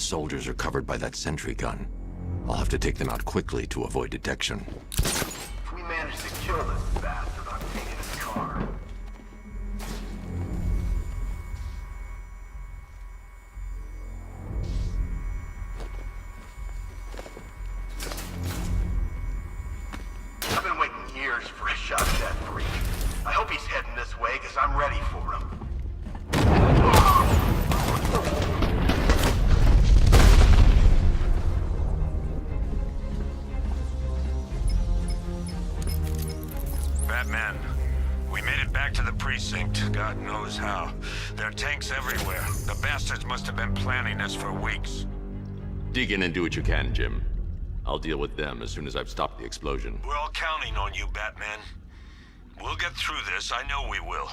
soldiers are covered by that sentry gun. I'll have to take them out quickly to avoid detection. If we manage to kill this bastard, I'm taking his car. I've been waiting years for a shot at that freak. I hope he's heading this way, because I'm ready for him. Batman, we made it back to the precinct, God knows how. There are tanks everywhere. The bastards must have been planning this for weeks. Dig in and do what you can, Jim. I'll deal with them as soon as I've stopped the explosion. We're all counting on you, Batman. We'll get through this, I know we will.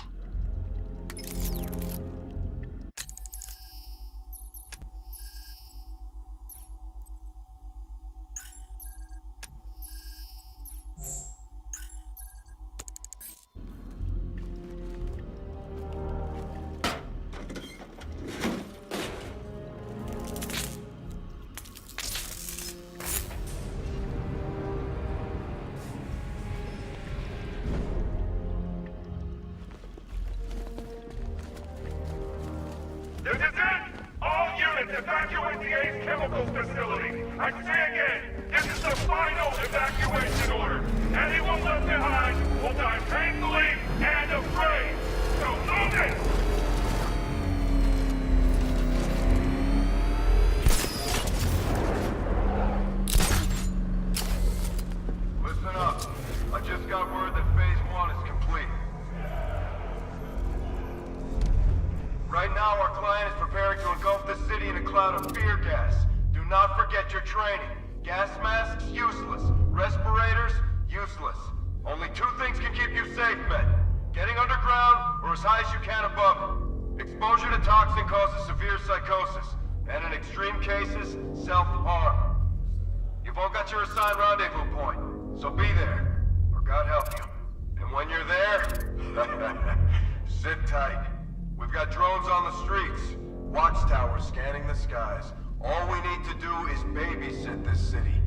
This is it! All units evacuate the Ace Chemicals facility! I say again, this is the final evacuation order! Anyone left behind will die painfully and afraid! So move it! Listen up. I just got word that Phase 1 is complete. Right now, our client is preparing to engulf the city in a cloud of fear gas. Do not forget your training. Gas masks, useless. Respirators, useless. Only two things can keep you safe, men. Getting underground, or as high as you can above it. Exposure to toxin causes severe psychosis, and in extreme cases, self-harm. You've all got your assigned rendezvous point, so be there, or God help you. And when you're there, sit tight. We've got drones on the streets, watchtowers scanning the skies. All we need to do is babysit this city,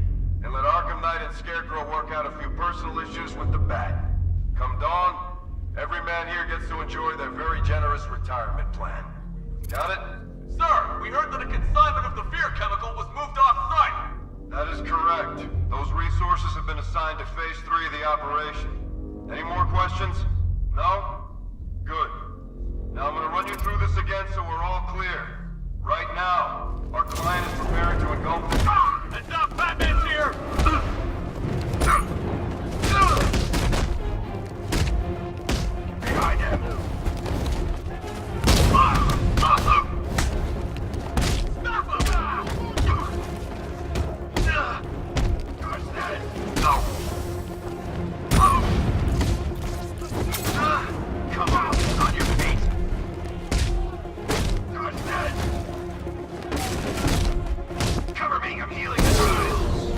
and let Arkham Knight and Scarecrow work out a few personal issues with the Bat. Come dawn, every man here gets to enjoy their very generous retirement plan. Got it? Sir, we heard that a consignment of the fear chemical was moved off-site. That is correct. Those resources have been assigned to Phase 3 of the operation. Any more questions? No? Good. Now I'm gonna run you through this again so we're all clear. Right now, our client is preparing to engulf the... It's not Batman's here! Behind him! Come on your feet! Cover me, I'm healing the drive.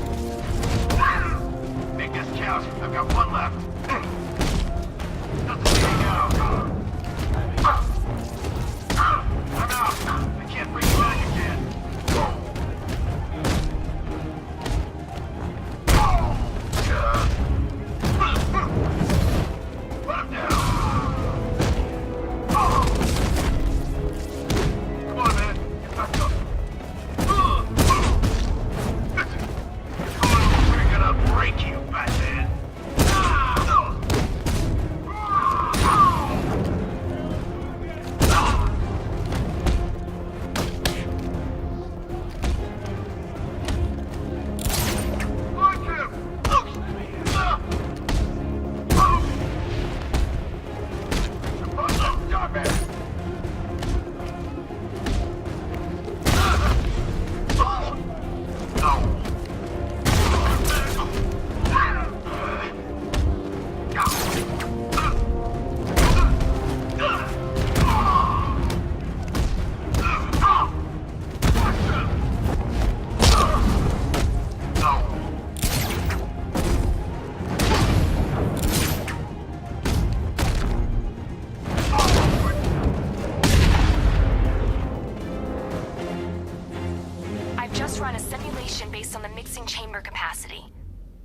chamber capacity.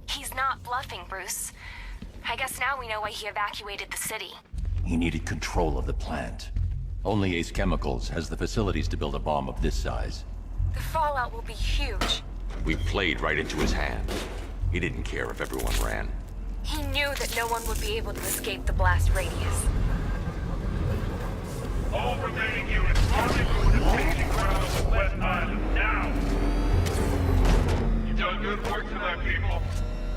He's not bluffing, Bruce. I guess now we know why he evacuated the city. He needed control of the plant. Only Ace Chemicals has the facilities to build a bomb of this size. The fallout will be huge. We played right into his hand. He didn't care if everyone ran. He knew that no one would be able to escape the blast radius. All remaining units rendezvous with the staging ground of the West Island now! You've done good work tonight, people.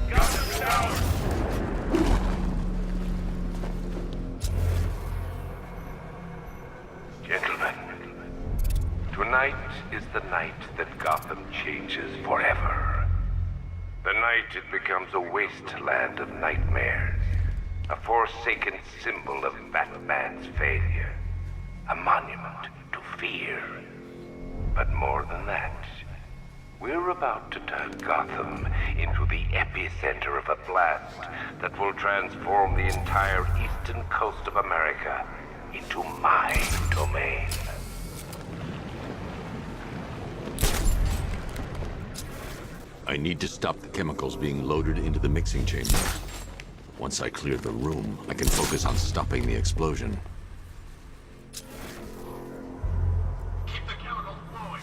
Gotham is ours! Gentlemen, tonight is the night that Gotham changes forever. The night it becomes a wasteland of nightmares, a forsaken symbol of Batman's failure, a monument to fear. But more than that, we're about to turn Gotham into the epicenter of a blast that will transform the entire eastern coast of America into my domain. I need to stop the chemicals being loaded into the mixing chamber. Once I clear the room, I can focus on stopping the explosion. Keep the chemicals flowing.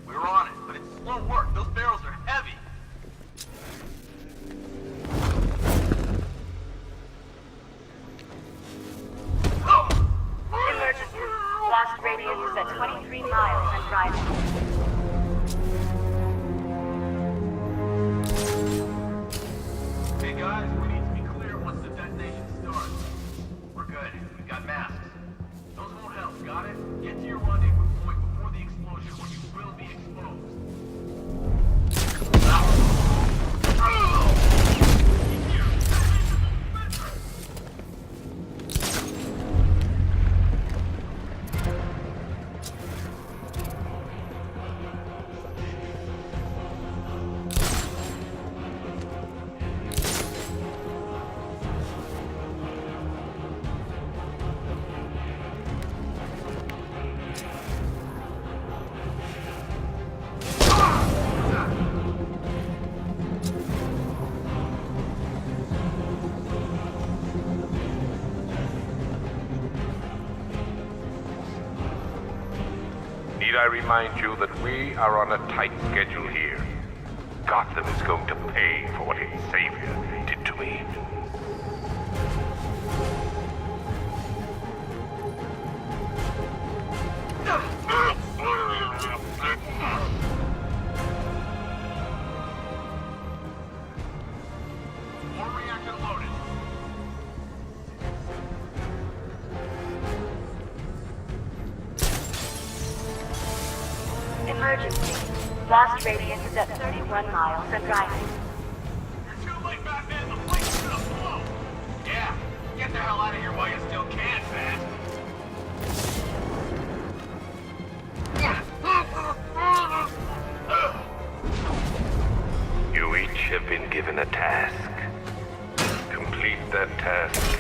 We're on it, but it's slow work. Those barrels are heavy. Emergency. Blast radius is at 23 miles and rising. Hey guys, we need to be clear once the detonation starts. We're good. We got masks. Those won't help, got it? Get to your rendezvous point before the explosion or you will be exposed. Need I remind you that we are on a tight schedule here? Gotham is going to pay for what its savior did to me. More reactor loaded. Emergency. Blast radius is at 31 miles and rising. You're too late, Batman. The plane's gonna blow. Yeah. Get the hell out of here while you still can, man. You each have been given a task. Complete that task,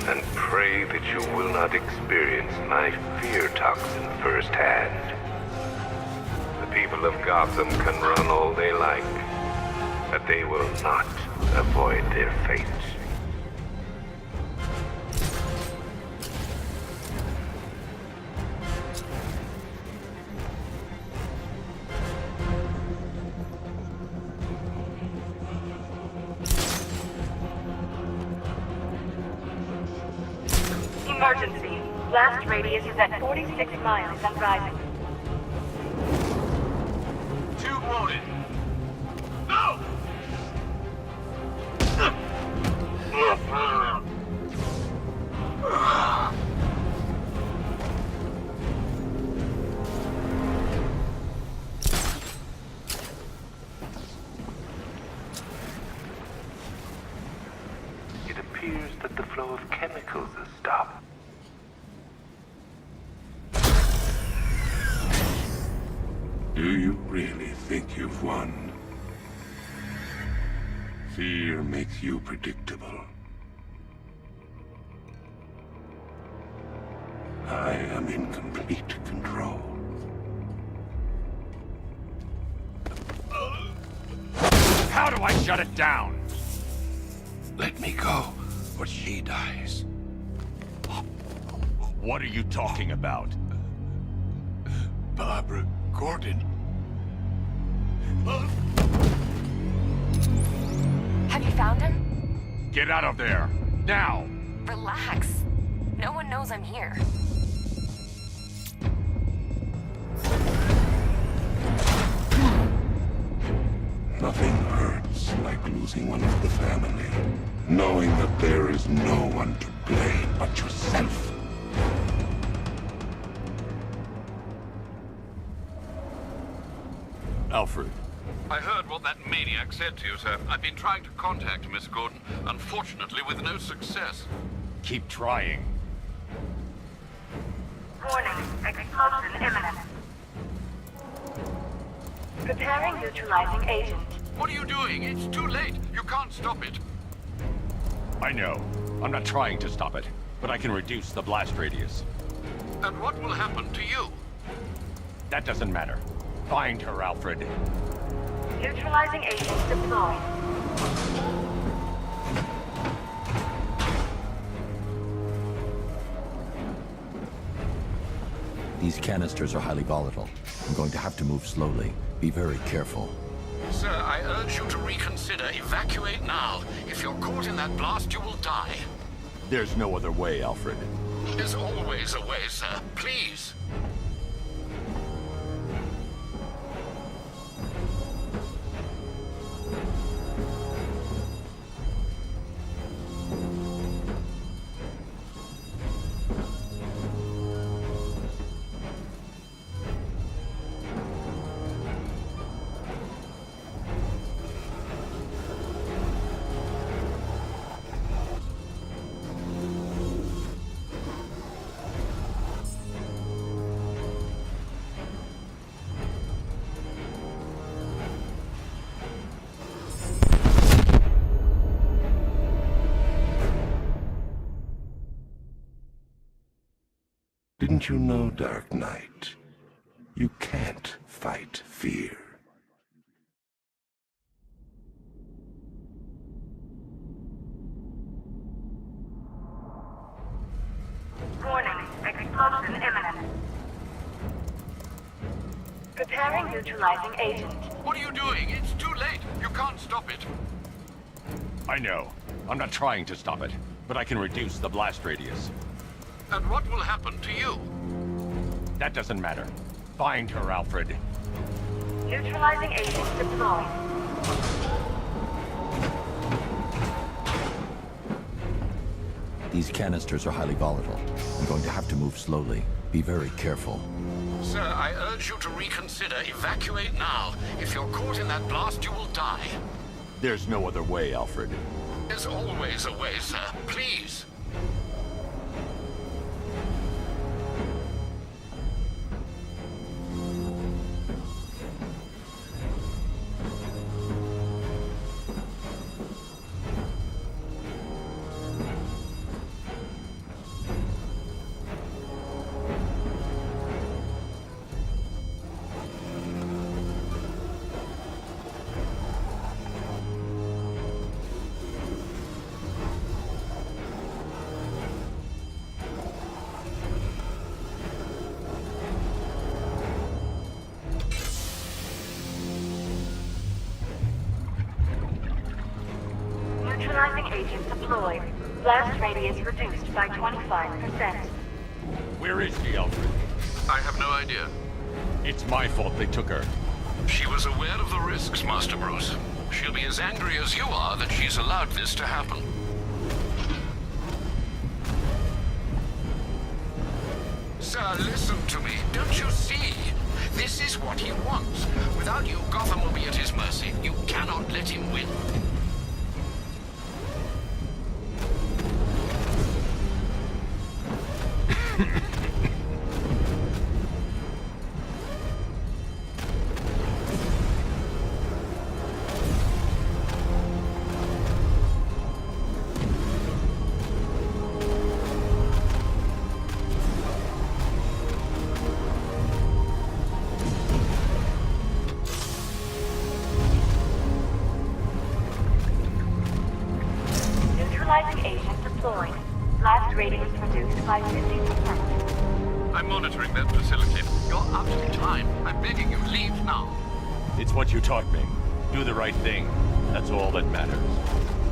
and pray that you will not experience my fear toxin firsthand. The people of Gotham can run all they like, but they will not avoid their fate. Emergency. Blast radius is at 46 miles and rising. Tube loaded. No! It appears that the flow of chemicals has stopped. Do you really think you've won? Fear makes you predictable. I am in complete control. How do I shut it down? Let me go, or she dies. What are you talking about? Barbara Gordon. Have you found him? Get out of there! Now! Relax. No one knows I'm here. Nothing hurts like losing one of the family. Knowing that there is no one to blame but yourself. Alfred. I heard what that maniac said to you, sir. I've been trying to contact Miss Gordon, unfortunately with no success. Keep trying. Warning, explosion imminent. Preparing neutralizing agent. What are you doing? It's too late. You can't stop it. I know. I'm not trying to stop it, but I can reduce the blast radius. And what will happen to you? That doesn't matter. Find her, Alfred. Neutralizing agent deployed. These canisters are highly volatile. I'm going to have to move slowly. Be very careful. Sir, I urge you to reconsider. Evacuate now. If you're caught in that blast, you will die. There's no other way, Alfred. There's always a way, sir. Please. Didn't you know, Dark Knight? You can't fight fear. Warning, explosion imminent. Preparing neutralizing agent. What are you doing? It's too late. You can't stop it. I know. I'm not trying to stop it, but I can reduce the blast radius. And what will happen to you? That doesn't matter. Find her, Alfred. Neutralizing agent deployed. These canisters are highly volatile. I'm going to have to move slowly. Be very careful. Sir, I urge you to reconsider. Evacuate now. If you're caught in that blast, you will die. There's no other way, Alfred. There's always a way, sir. Please. Neutralizing agent deployed. Blast radius reduced by 25%. Where is she, Alfred? I have no idea. It's my fault they took her. She was aware of the risks, Master Bruce. She'll be as angry as you are that she's allowed this to happen. Sir, listen to me. Don't you see? This is what he wants. Without you, Gotham will be at his mercy. You cannot let him win. deployed. Blast radius reduced by 50%. I'm monitoring that facility. You're out of time. I'm begging you, leave now. It's what you taught me. Do the right thing. That's all that matters.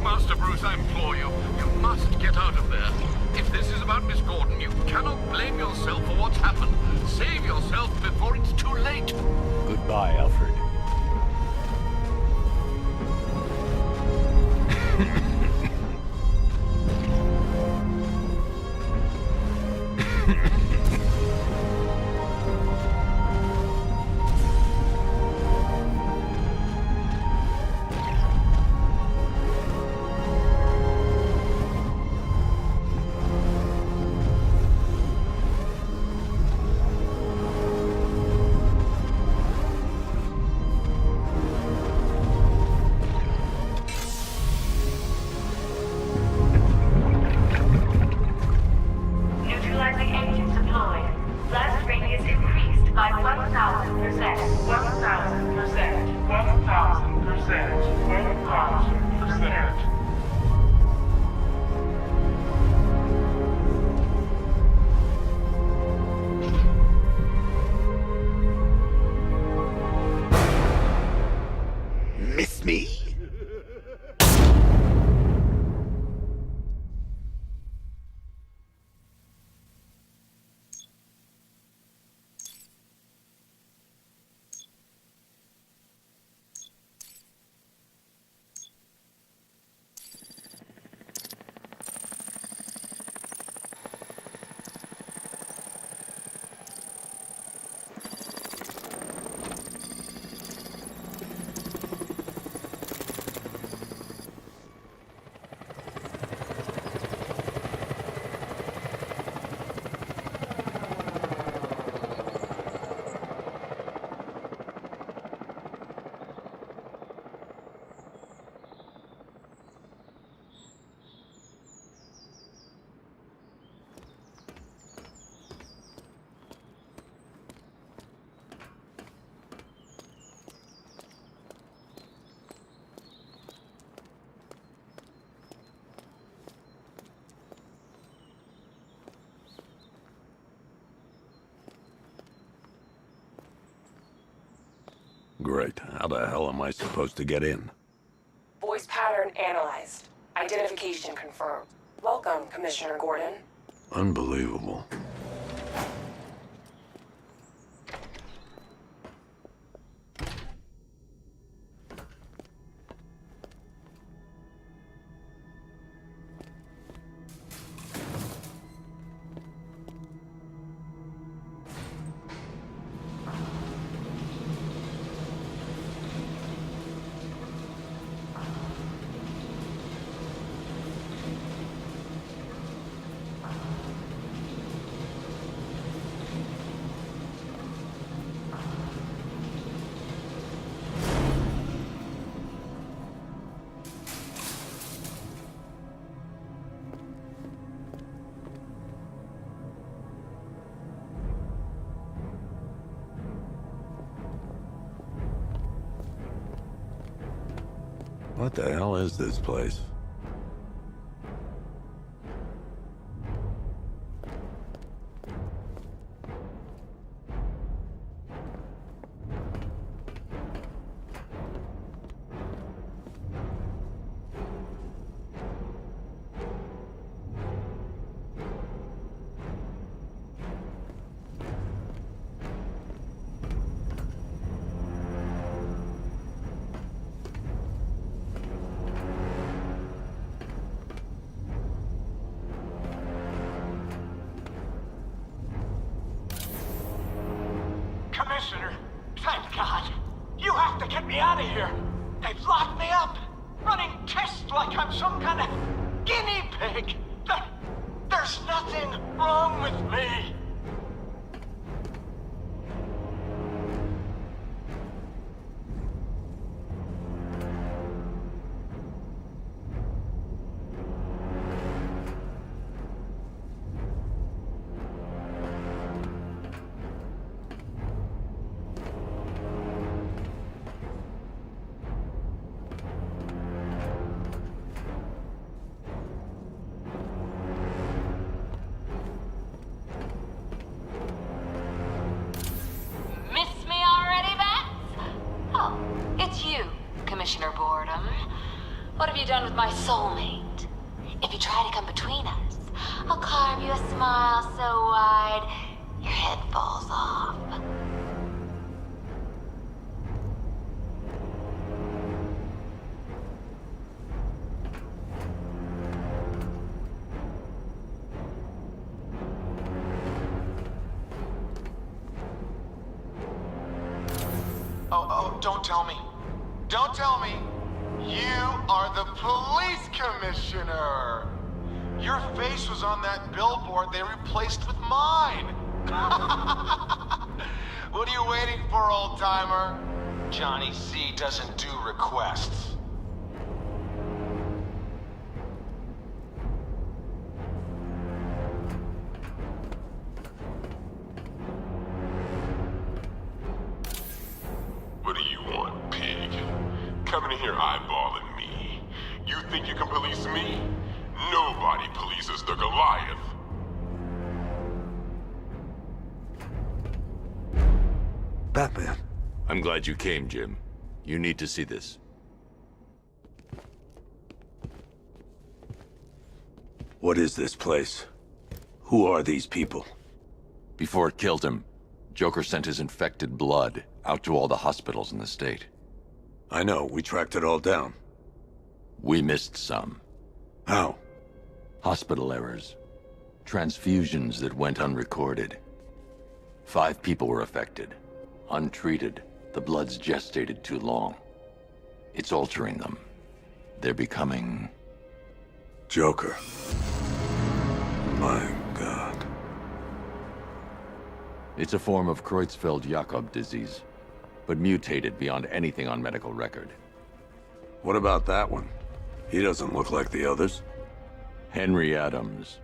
Master Bruce, I implore you. You must get out of there. If this is about Miss Gordon, you cannot blame yourself for what's happened. Save yourself before it's too late. Goodbye, Alfred. Neutralizing agent deployed. Blast radius increased by 1,000%. 1,000%. 1,000%. 1,000%. Miss me? Great. How the hell am I supposed to get in? Voice pattern analyzed. Identification confirmed. Welcome, Commissioner Gordon. Unbelievable. What the hell is this place? Commissioner, thank God. You have to get me out of here. They've locked me up, running tests like I'm some kind of guinea pig. There's nothing wrong with me. What have you done with my soulmate? If you try to come between us, I'll carve you a smile so wide, your head falls off. Oh, don't tell me. Don't tell me. You are the police commissioner. Your face was on that billboard they replaced with mine. What are you waiting for, old-timer? Johnny C doesn't do requests. What do you want, pig? Coming in here eyeballing me. You think you can police me? Nobody polices the Goliath. Batman. I'm glad you came, Jim. You need to see this. What is this place? Who are these people? Before it killed him, Joker sent his infected blood out to all the hospitals in the state. I know, we tracked it all down. We missed some. How? Hospital errors. Transfusions that went unrecorded. 5 people were affected. Untreated, the blood's gestated too long. It's altering them. They're becoming... Joker. My God. It's a form of Creutzfeldt-Jakob disease, but mutated beyond anything on medical record. What about that one? He doesn't look like the others. Henry Adams.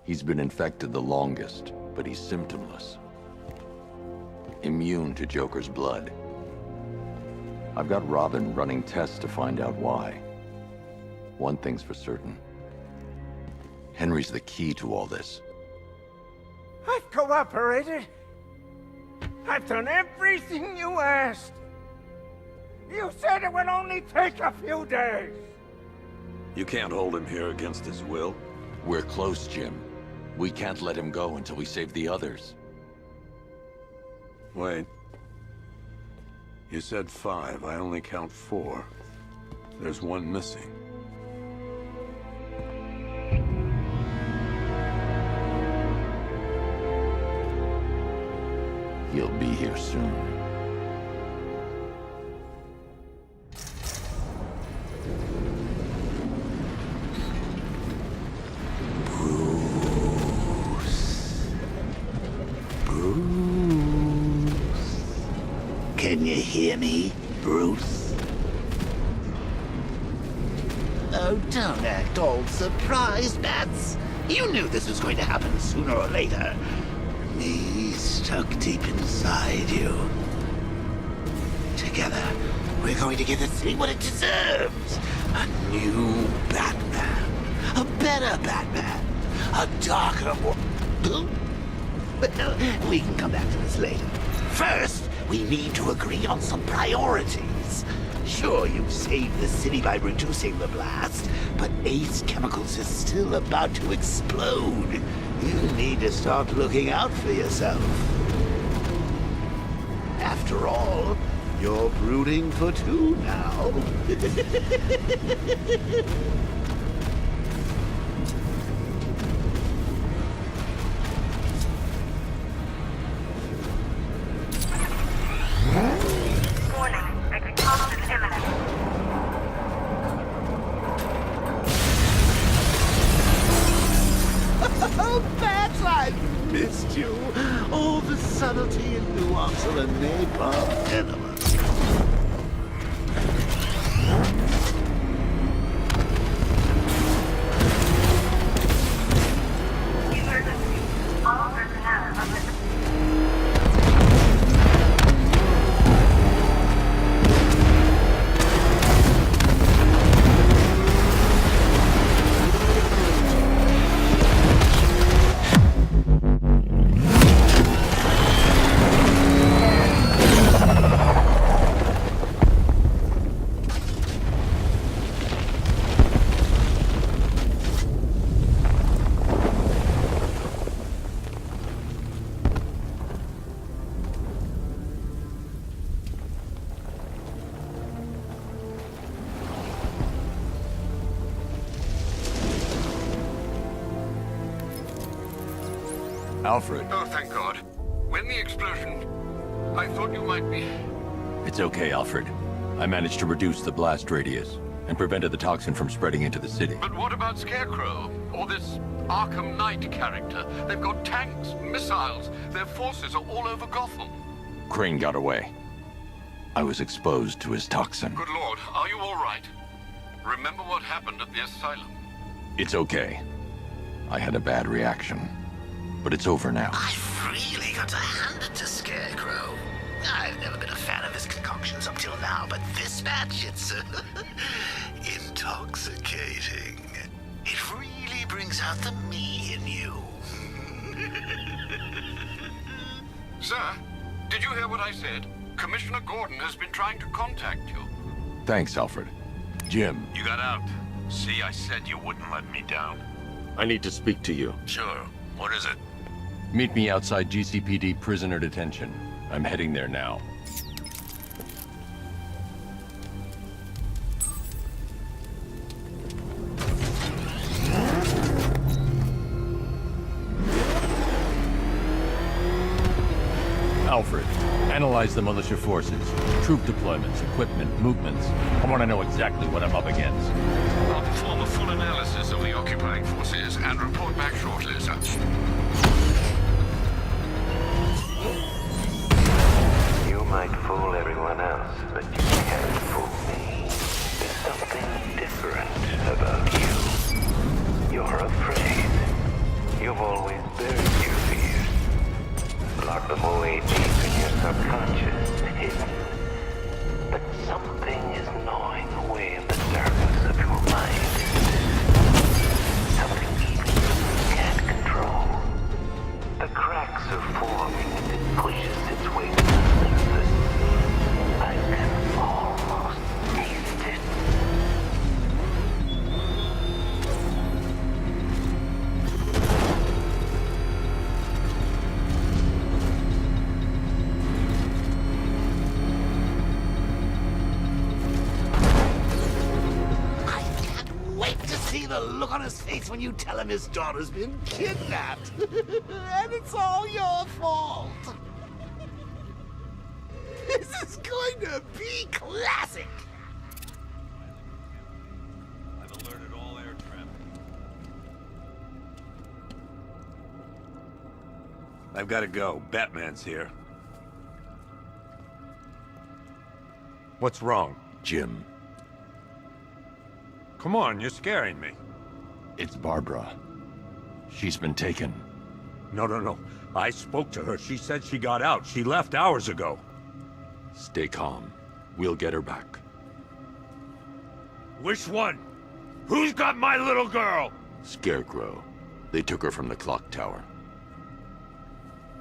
He's been infected the longest, but he's symptomless. Immune to Joker's blood. I've got Robin running tests to find out why. One thing's for certain. Henry's the key to all this. I've cooperated. I've done everything you asked. You said it would only take a few days. You can't hold him here against his will. We're close, Jim. We can't let him go until we save the others. Wait. You said 5. I only count 4. There's one missing. He'll be here soon. Can you hear me, Bruce? Oh, don't act all surprised, Bats. You knew this was going to happen sooner or later. Me stuck deep inside you. Together, we're going to give the city what it deserves. A new Batman. A better Batman. A darker one. Well, we can come back to this later. First, we need to agree on some priorities. Sure, you've saved the city by reducing the blast, but Ace Chemicals is still about to explode. You need to start looking out for yourself. After all, you're brooding for 2 now. Missed you. All the subtlety and nuance of a napalm enema. Alfred. Oh, thank God. When the explosion... I thought you might be... It's okay, Alfred. I managed to reduce the blast radius and prevented the toxin from spreading into the city. But what about Scarecrow? Or this Arkham Knight character? They've got tanks, missiles. Their forces are all over Gotham. Crane got away. I was exposed to his toxin. Good Lord, are you all right? Remember what happened at the asylum? It's okay. I had a bad reaction. But it's over now. I've really got to hand it to Scarecrow. I've never been a fan of his concoctions up till now, but this match, it's intoxicating. It really brings out the me in you. Sir, did you hear what I said? Commissioner Gordon has been trying to contact you. Thanks, Alfred. Jim. You got out. See, I said you wouldn't let me down. I need to speak to you. Sure. What is it? Meet me outside GCPD prisoner detention. I'm heading there now. Alfred, analyze the militia forces, troop deployments, equipment, movements. I want to know exactly what I'm up against. I'll perform a full analysis of the occupying forces and report back shortly, sir. You might fool everyone else, but you can't fool me. There's something different about you. You're afraid. You've always buried your fears. Locked them away deep in your subconscious, hidden. But something is gnawing away in the darkness of your mind. Something even you can't control. The cracks are forming and it pushes its way to the surface. I can almost taste it. I can't wait to see the look on his face when you tell him his daughter's been kidnapped. And it's all your fault. This is going to be classic. I've alerted all air traffic. I've got to go. Batman's here. What's wrong? Jim. Come on, you're scaring me. It's Barbara. She's been taken. No. I spoke to her. She said she got out. She left hours ago. Stay calm. We'll get her back. Which one? Who's got my little girl? Scarecrow. They took her from the clock tower.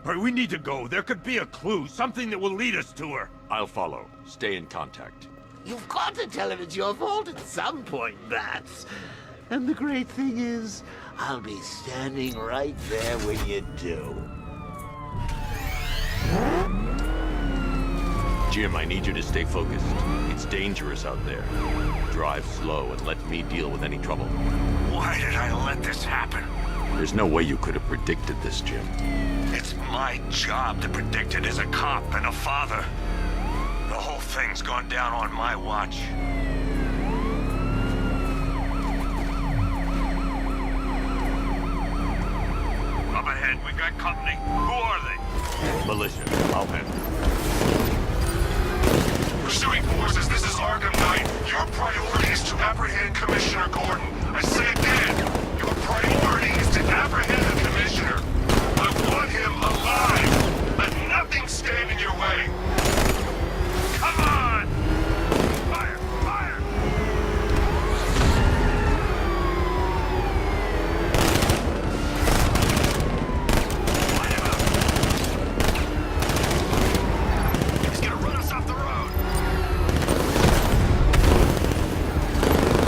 Hurry, we need to go. There could be a clue, something that will lead us to her. I'll follow. Stay in contact. You've got to tell him it's your fault at some point, Bats. And the great thing is, I'll be standing right there when you do. Jim, I need you to stay focused. It's dangerous out there. Drive slow and let me deal with any trouble. Why did I let this happen? There's no way you could have predicted this, Jim. It's my job to predict it as a cop and a father. The whole thing's gone down on my watch. Up ahead, we got company. Who are they? Militia. I'll handle it. Pursuing forces, this is Arkham Knight. Your priority is to apprehend Commissioner Gordon. I say again, your priority is to apprehend the Commissioner. I want him alive. Let nothing stand in your way. Come on! Fire! Fire! Light him up! He's gonna run us off the road!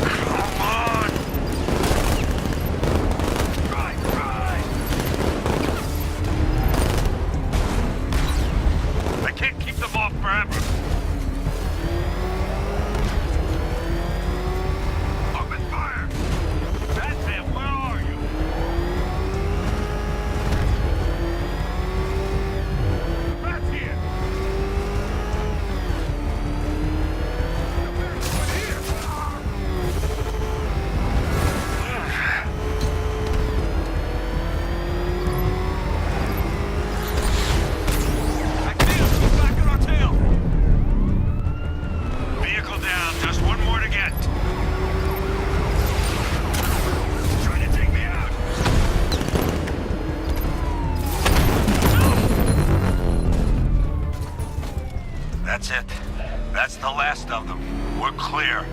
Come on! Right! last of them. We're clear.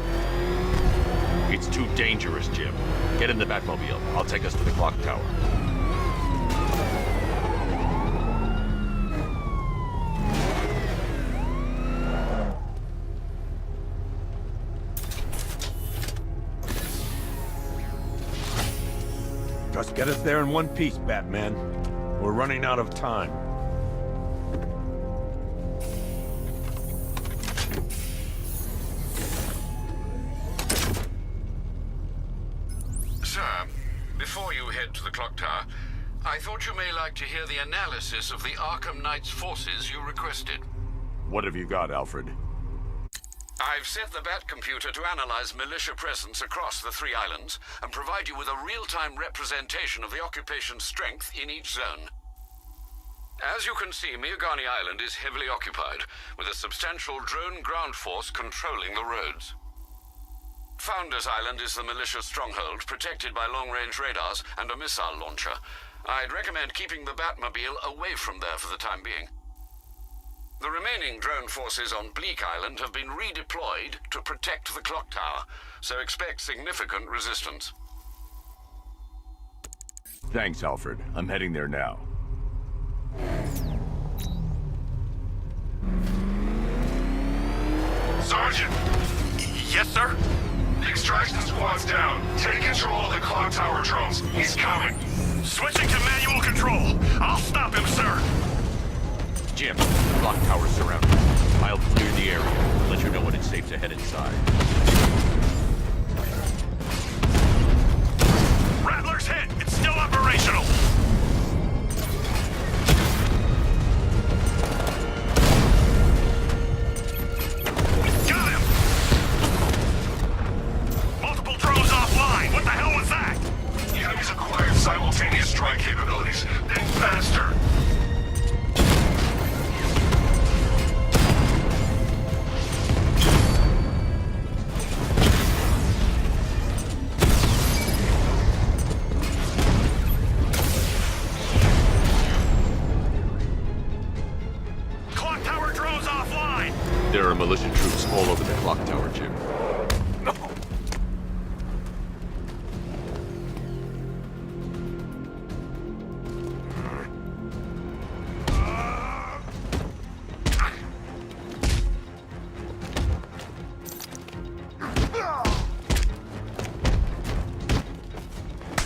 It's too dangerous, Jim. Get in the Batmobile. I'll take us to the clock tower. Just get us there in one piece, Batman. We're running out of time. Sir, before you head to the clock tower, I thought you may like to hear the analysis of the Arkham Knight's forces you requested. What have you got, Alfred? I've set the Bat computer to analyze militia presence across the 3 islands and provide you with a real-time representation of the occupation's strength in each zone. As you can see, Miagani Island is heavily occupied, with a substantial drone ground force controlling the roads. Founders Island is the militia's stronghold, protected by long-range radars and a missile launcher. I'd recommend keeping the Batmobile away from there for the time being. The remaining drone forces on Bleak Island have been redeployed to protect the clock tower, so expect significant resistance. Thanks, Alfred. I'm heading there now. Sergeant! Yes, sir? The extraction squad's down. Take control of the clock tower drones. He's coming. Switching to manual control. I'll stop him, sir. Jim, the clock tower's surrounded. I'll clear the area. Let you know when it's safe to head inside. Rattler's hit. It's still operational. Got him! Multiple drones offline. What the hell was that? The enemy's acquired simultaneous strike capabilities. Then faster. There are militia troops all over the clock tower, Jim.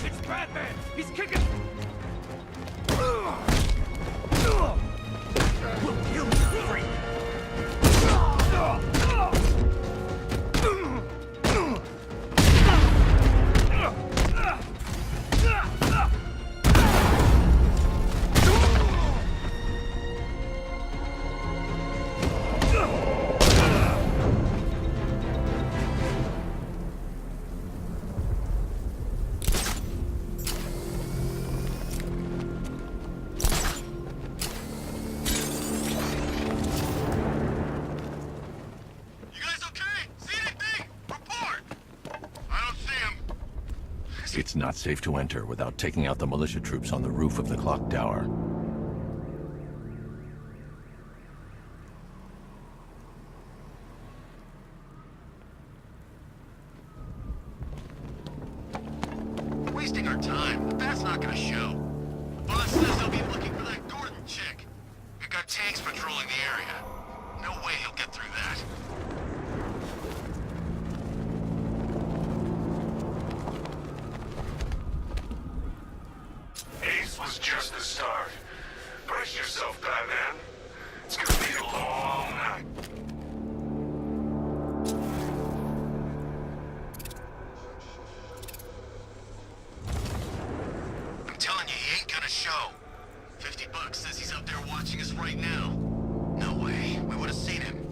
It's Batman! He's kicking! We'll kill you, freak! It's not safe to enter without taking out the militia troops on the roof of the clock tower. Wasting our time. The Bat's not gonna show. The boss says they'll be looking for that Gordon chick. We've got tanks patrolling the area. No way he'll get through that. Was just the start. Brace yourself, Batman. It's gonna be a long night. I'm telling you, he ain't gonna show. $50 says he's up there watching us right now. No way. We would have seen him.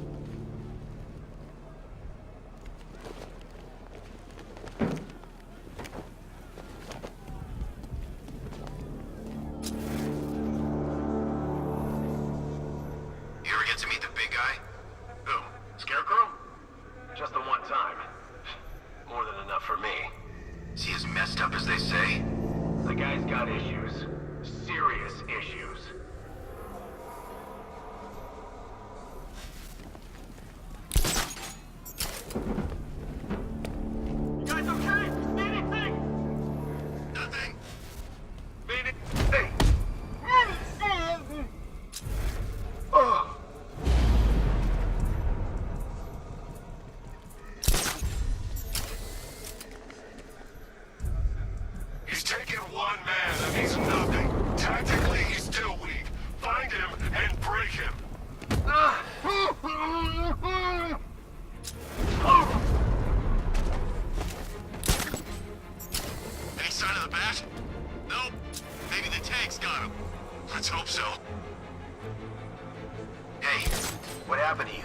the bat? Nope. Maybe the tanks got him. Let's hope so. Hey, what happened to you?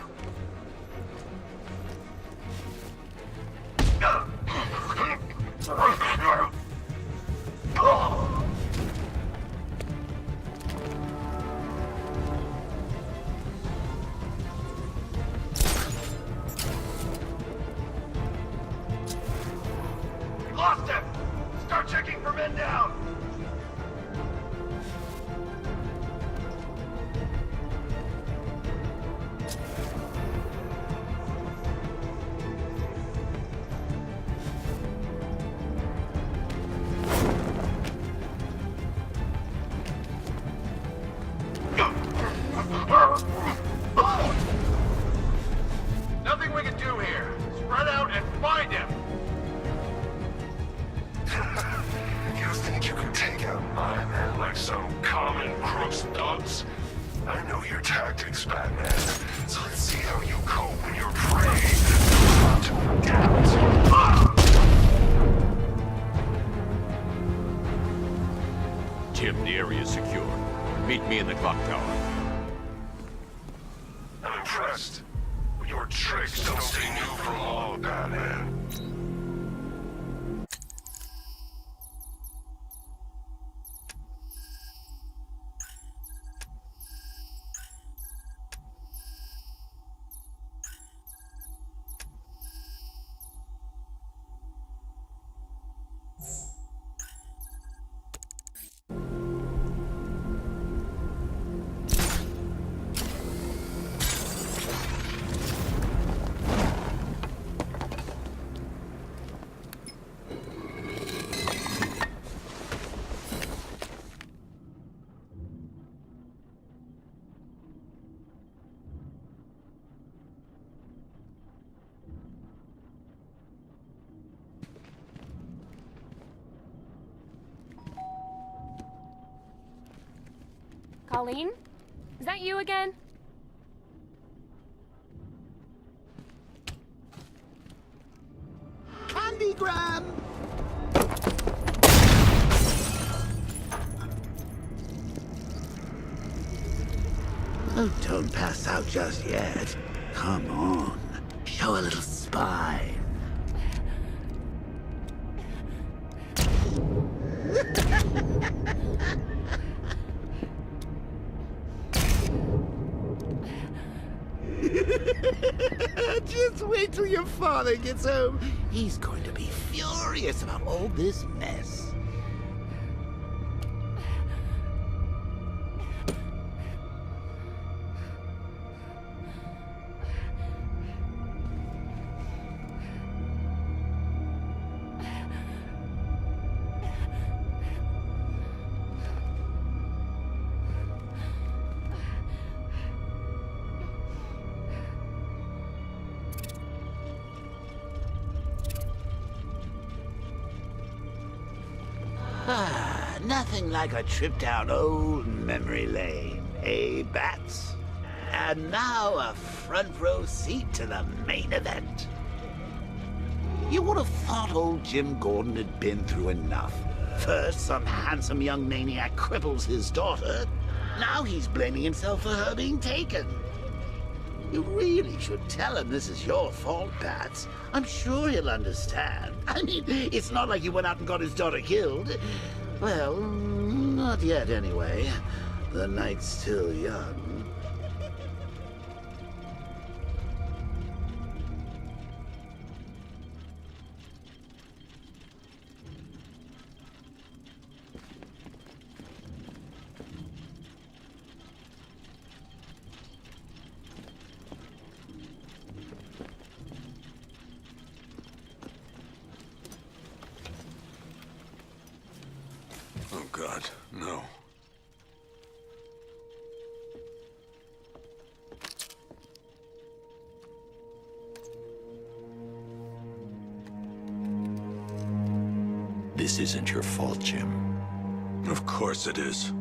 Lost him! Start checking for men down! Nothing we can do here. Spread out and find him! You think you can take out my men like some common crooks thugs? I know your tactics, Batman. So let's see how you cope when your prey is about to adapt. Jim, the area is secure. Meet me in the clock tower. I'm impressed. But your tricks don't stay new for long, Batman. Colleen? Is that you again? Candygram! Oh, don't pass out just yet. Come on. Show a little spine. Just wait till your father gets home. He's going to be furious about all this mess. Nothing like a trip down old memory lane, eh, Bats? And now a front row seat to the main event. You would have thought old Jim Gordon had been through enough. First, some handsome young maniac cripples his daughter. Now he's blaming himself for her being taken. You really should tell him this is your fault, Bats. I'm sure he'll understand. I mean, it's not like you went out and got his daughter killed. Well, not yet anyway. The night's still young. Oh, God, no. This isn't your fault, Jim. Of course it is.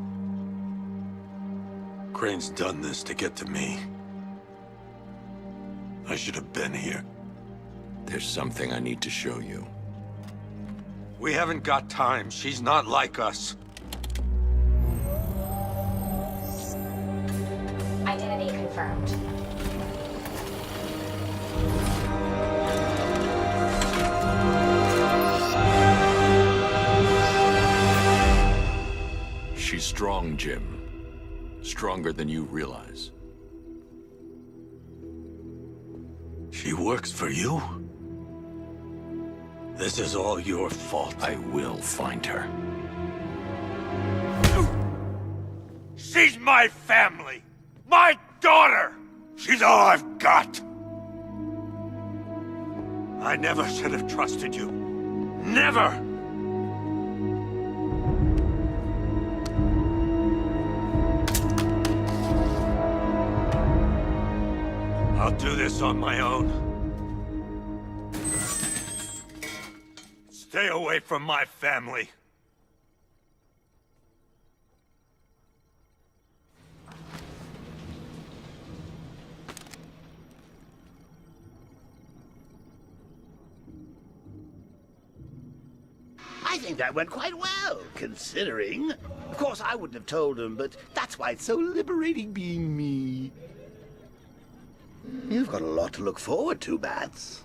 Crane's done this to get to me. I should have been here. There's something I need to show you. We haven't got time. She's not like us. Identity confirmed. She's strong, Jim. Stronger than you realize. She works for you? This is all your fault. I will find her. She's my family! My daughter! She's all I've got! I never should have trusted you. Never! I'll do this on my own. Stay away from my family. I think that went quite well, considering. Of course, I wouldn't have told him, but that's why it's so liberating being me. You've got a lot to look forward to, Bats.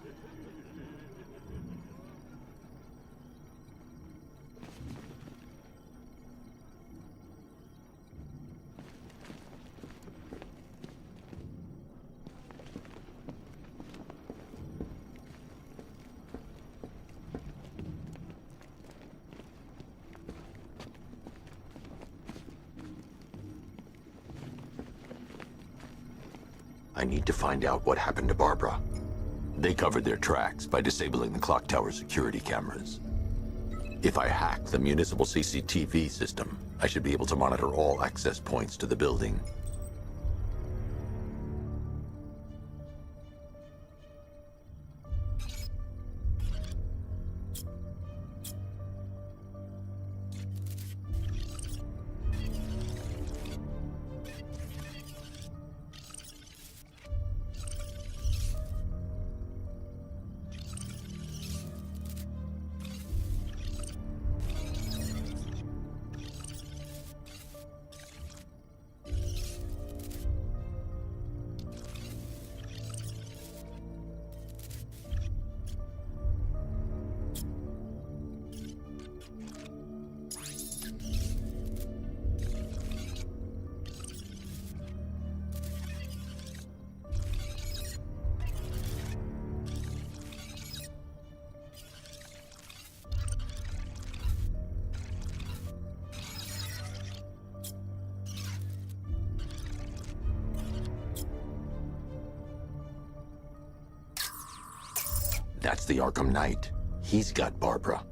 I need to find out what happened to Barbara. They covered their tracks by disabling the clock tower security cameras. If I hack the municipal CCTV system, I should be able to monitor all access points to the building. That's the Arkham Knight. He's got Barbara.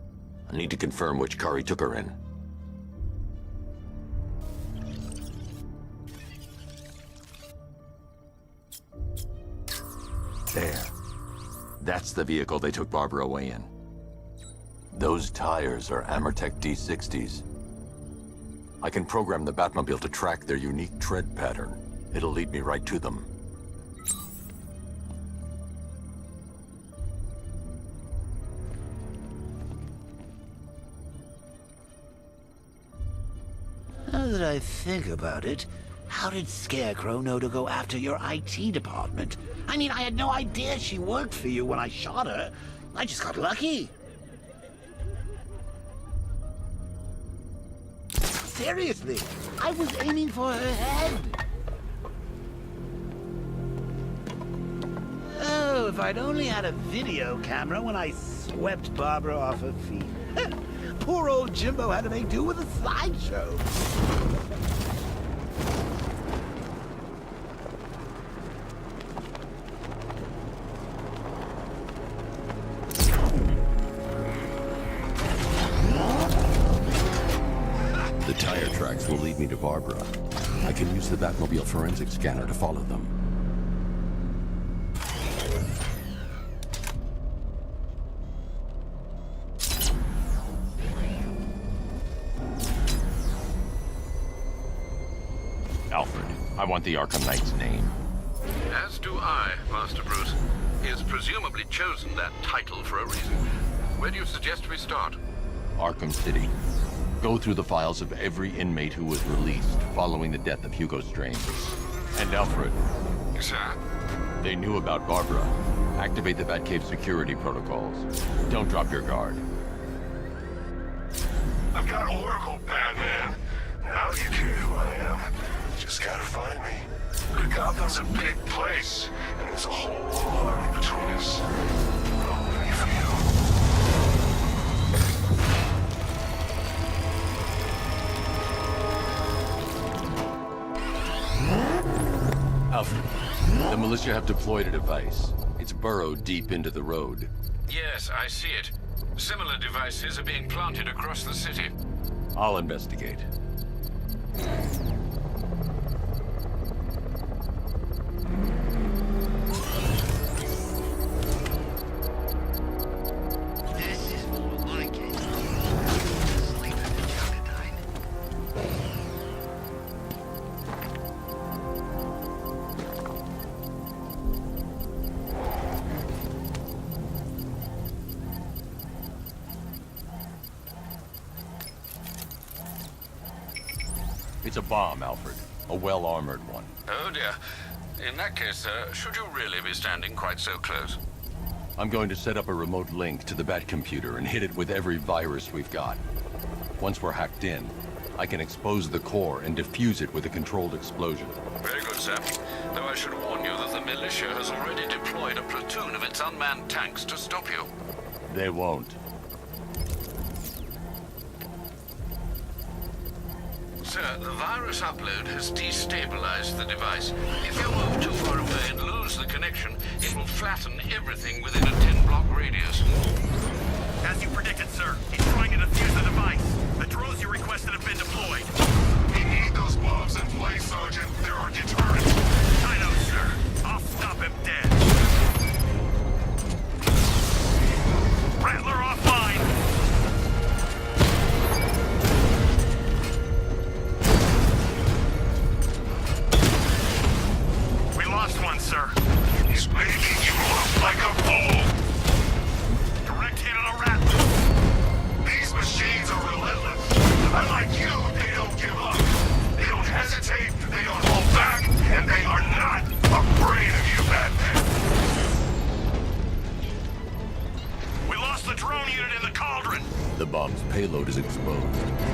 I need to confirm which car he took her in. There. That's the vehicle they took Barbara away in. Those tires are Amertech D60s. I can program the Batmobile to track their unique tread pattern. It'll lead me right to them. Now that I think about it, how did Scarecrow know to go after your IT department? I mean, I had no idea she worked for you when I shot her. I just got lucky. Seriously, I was aiming for her head. Oh, if I'd only had a video camera when I swept Barbara off her feet. Poor old Jimbo had to make do with a slideshow. The tire tracks will lead me to Barbara. I can use the Batmobile forensic scanner to follow them. Alfred, I want the Arkham Knight's name. As do I, Master Bruce. He has presumably chosen that title for a reason. Where do you suggest we start? Arkham City. Go through the files of every inmate who was released following the death of Hugo Strange. And Alfred. Sir? They knew about Barbara. Activate the Batcave security protocols. Don't drop your guard. I've got Oracle, Batman. Now you care who I am. Just gotta find me. But Gotham's a big place, and there's a whole army between us. I'll wait for you. Alfred, the militia have deployed a device. It's burrowed deep into the road. Yes, I see it. Similar devices are being planted across the city. I'll investigate. This is more like it. Sleep in the Juggernaut. It's a bomb, Alfred. A well-armored one. Oh dear. In that case, sir, should you really be standing quite so close? I'm going to set up a remote link to the Bat computer and hit it with every virus we've got. Once we're hacked in, I can expose the core and defuse it with a controlled explosion. Very good, sir. Though I should warn you that the militia has already deployed a platoon of its unmanned tanks to stop you. They won't. Sir, the virus upload has destabilized the device. If you move too far away and lose the connection, it will flatten everything within a 10-block radius. As you predicted, sir, he's trying to defuse the device. The drones you requested have been deployed. We need those bombs in place, Sergeant. They're our deterrent. I know, sir. I'll stop him dead. Rattler offline. One, sir. He's making you look like a fool. Direct hit on a rat. These machines are relentless. Unlike you, they don't give up. They don't hesitate, they don't hold back, and they are not afraid of you, Batman. We lost the drone unit in the cauldron. The bomb's payload is exposed.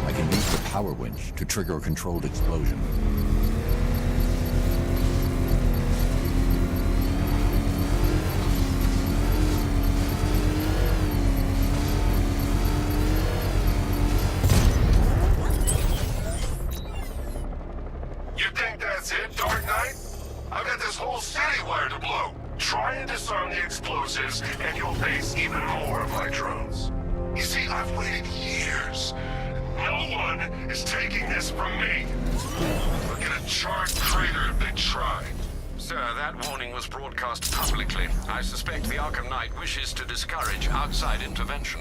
I can use the power winch to trigger a controlled explosion. Try and disarm the explosives, and you'll face even more of my drones. You see, I've waited years. No one is taking this from me. Look at a charred crater if they tried. Sir, that warning was broadcast publicly. I suspect the Arkham Knight wishes to discourage outside intervention.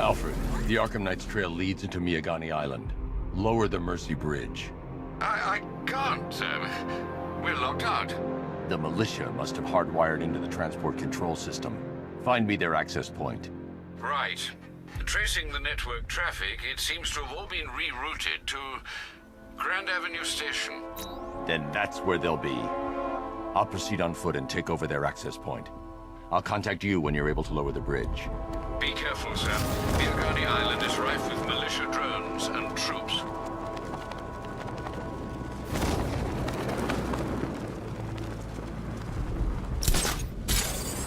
Alfred, the Arkham Knight's trail leads into Miagani Island. Lower the Mercy Bridge. I can't, sir. We're locked out. The militia must have hardwired into the transport control system. Find me their access point. Right. Tracing the network traffic, it seems to have all been rerouted to Grand Avenue Station. Then that's where they'll be. I'll proceed on foot and take over their access point. I'll contact you when you're able to lower the bridge. Be careful, sir. Miagani Island is rife with militia drones and troops.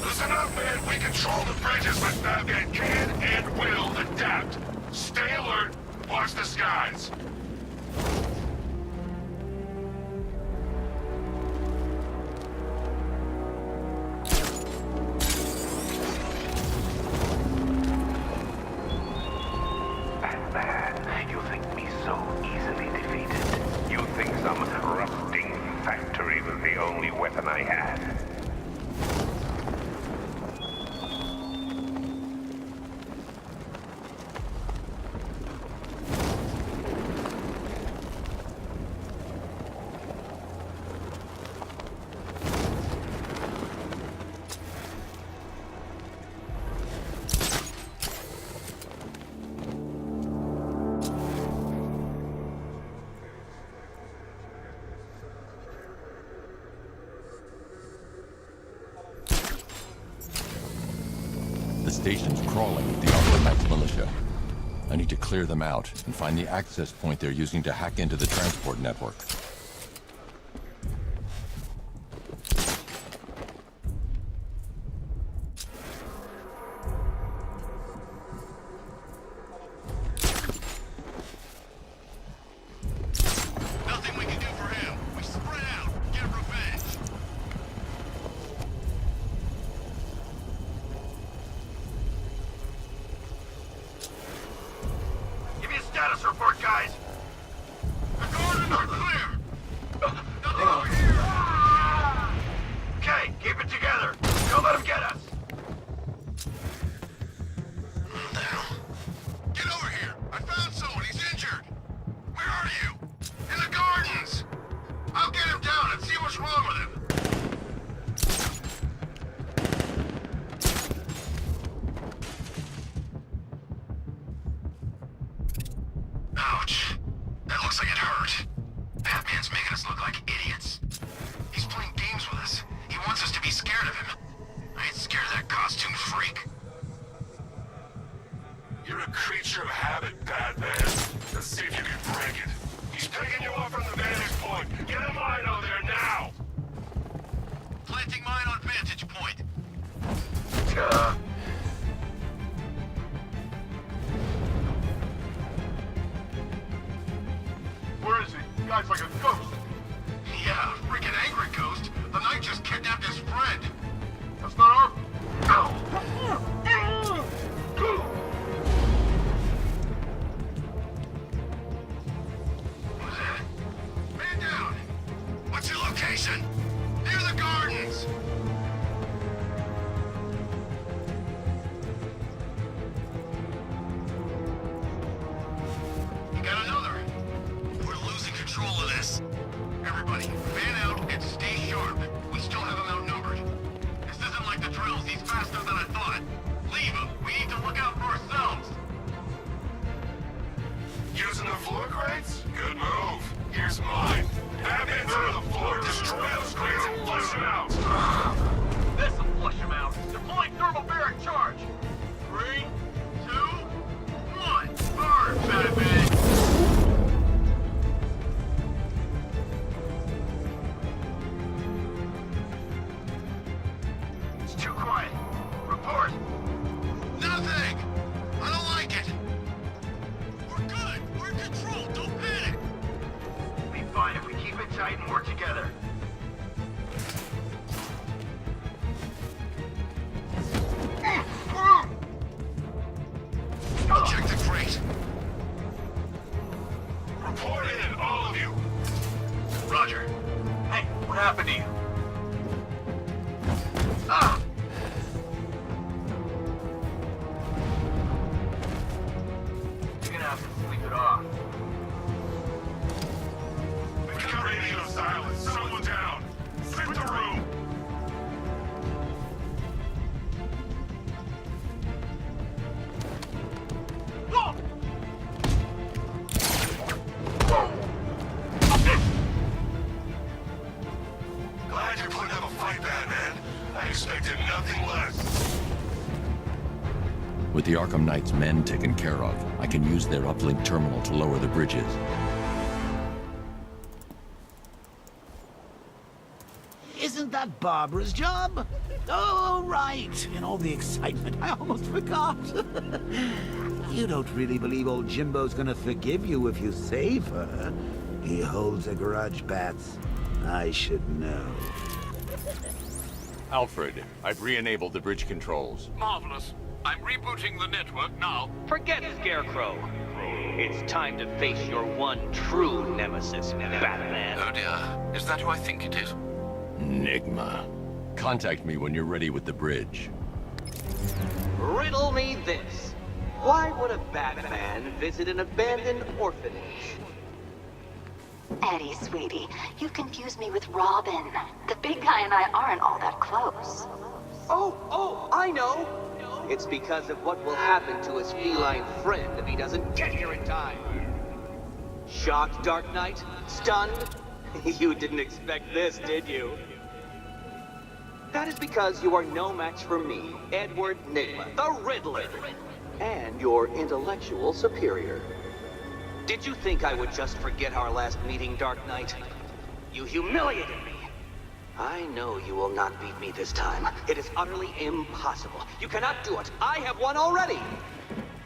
Listen up, man. We control the bridges, but Batman can and will adapt. Stay alert. Watch the skies. The station's crawling with the Arkham Knights militia. I need to clear them out and find the access point they're using to hack into the transport network. Nothing we can do for him. We spread out, get revenge. Give me a status report, guys. The gardens are clear. Nothing over here. Okay, keep it together. Don't let him get us. What the hell? Get over here. I found someone. He's injured. Where are you? In the gardens. I'll get him down and see what's wrong with him. Ouch. That looks like it hurt. Batman's making us look like idiots. He's playing games with us. He wants us to be scared of him. I ain't scared of that costume freak. You're a creature of habit, Batman. Let's see if you can break it. He's picking you up from the vantage point. Get a mine on there now! Planting mine on vantage point. Where is he? Guy's like a ghost. Yeah, freaking angry ghost. The Knight just kidnapped his friend. That's not our... What was that? Man down! What's your location? Near the gardens! You got another. We're losing control of this. Everybody, fan out and stay sharp. We still have them outnumbered. This isn't like the drills. He's faster than I thought. Leave him. We need to look out for ourselves. Using the floor crates? Good move. Here's mine. Batman's under the floor. Destroy those crates and flush him out. This'll flush him out. Deploying thermobaric charge. 3, 2, 1. Burn, Batman! It's too quiet. Report. Nothing! I don't like it. We're good. We're in control. Don't panic. We'll be fine if we keep it tight and work together. Check the crate. Report in, all of you. Roger. Hey, what happened to you? Ah! You're gonna have to sleep it off. We've got radio silence. Someone down. Split the room. Whoa! Glad you're putting up a fight, Batman. I expected nothing less. With the Arkham Knights' men taken care of, I can use their uplink terminal to lower the bridges. Isn't that Barbara's job? Oh, right. In all the excitement, I almost forgot. You don't really believe old Jimbo's gonna forgive you if you save her. He holds a grudge, Bats. I should know. Alfred, I've re-enabled the bridge controls. Marvelous. I'm rebooting the network now. Forget Scarecrow. It's time to face your one true nemesis, Batman. Oh dear. Is that who I think it is? Enigma. Contact me when you're ready with the bridge. Riddle me this. Why would a Batman visit an abandoned orphanage? Eddie, sweetie, you confused me with Robin. The big guy and I aren't all that close. Oh, I know. It's because of what will happen to his feline friend if he doesn't get here in time. Shocked, Dark Knight? Stunned? You didn't expect this, did you? That is because you are no match for me, Edward Nygma, the Riddler, and your intellectual superior. Did you think I would just forget our last meeting, Dark Knight? You humiliated me. I know you will not beat me this time. It is utterly impossible. You cannot do it. I have won already.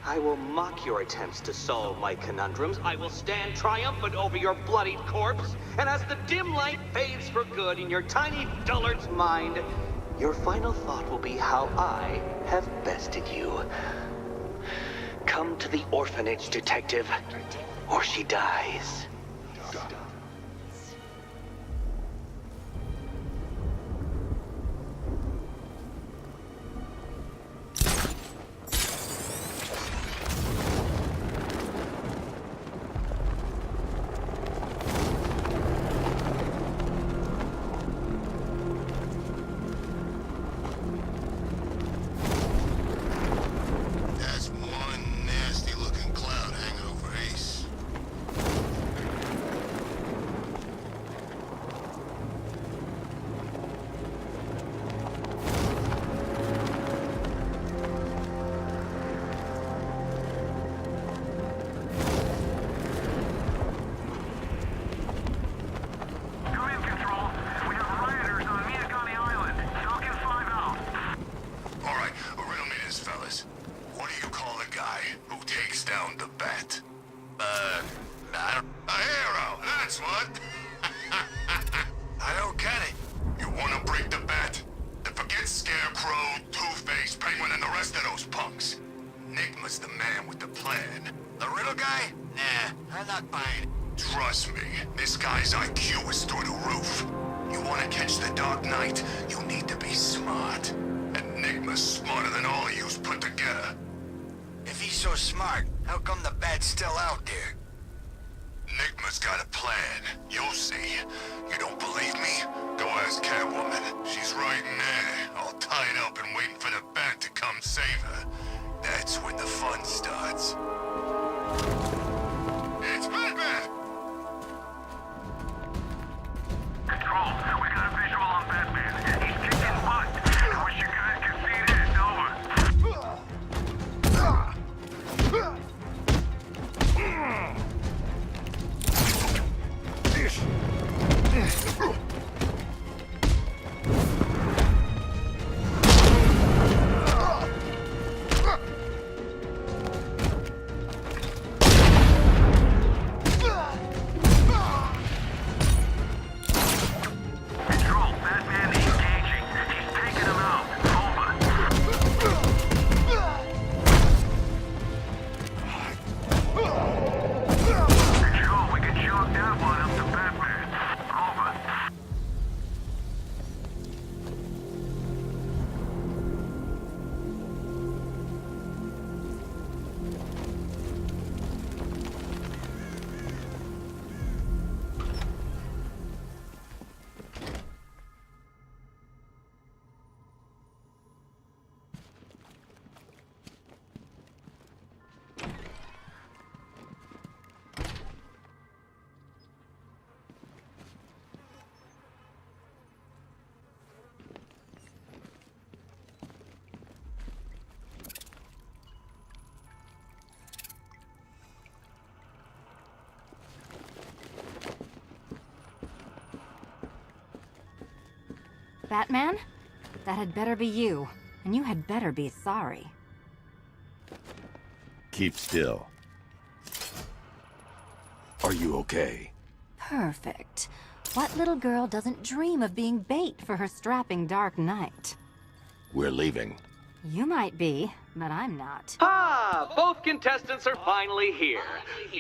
I will mock your attempts to solve my conundrums. I will stand triumphant over your bloodied corpse. And as the dim light fades for good in your tiny dullard's mind, your final thought will be how I have bested you. Come to the orphanage, detective, or she dies. Batman? That had better be you. And you had better be sorry. Keep still. Are you okay? Perfect. What little girl doesn't dream of being bait for her strapping Dark Knight? We're leaving. You might be, but I'm not. Ah, both contestants are finally here.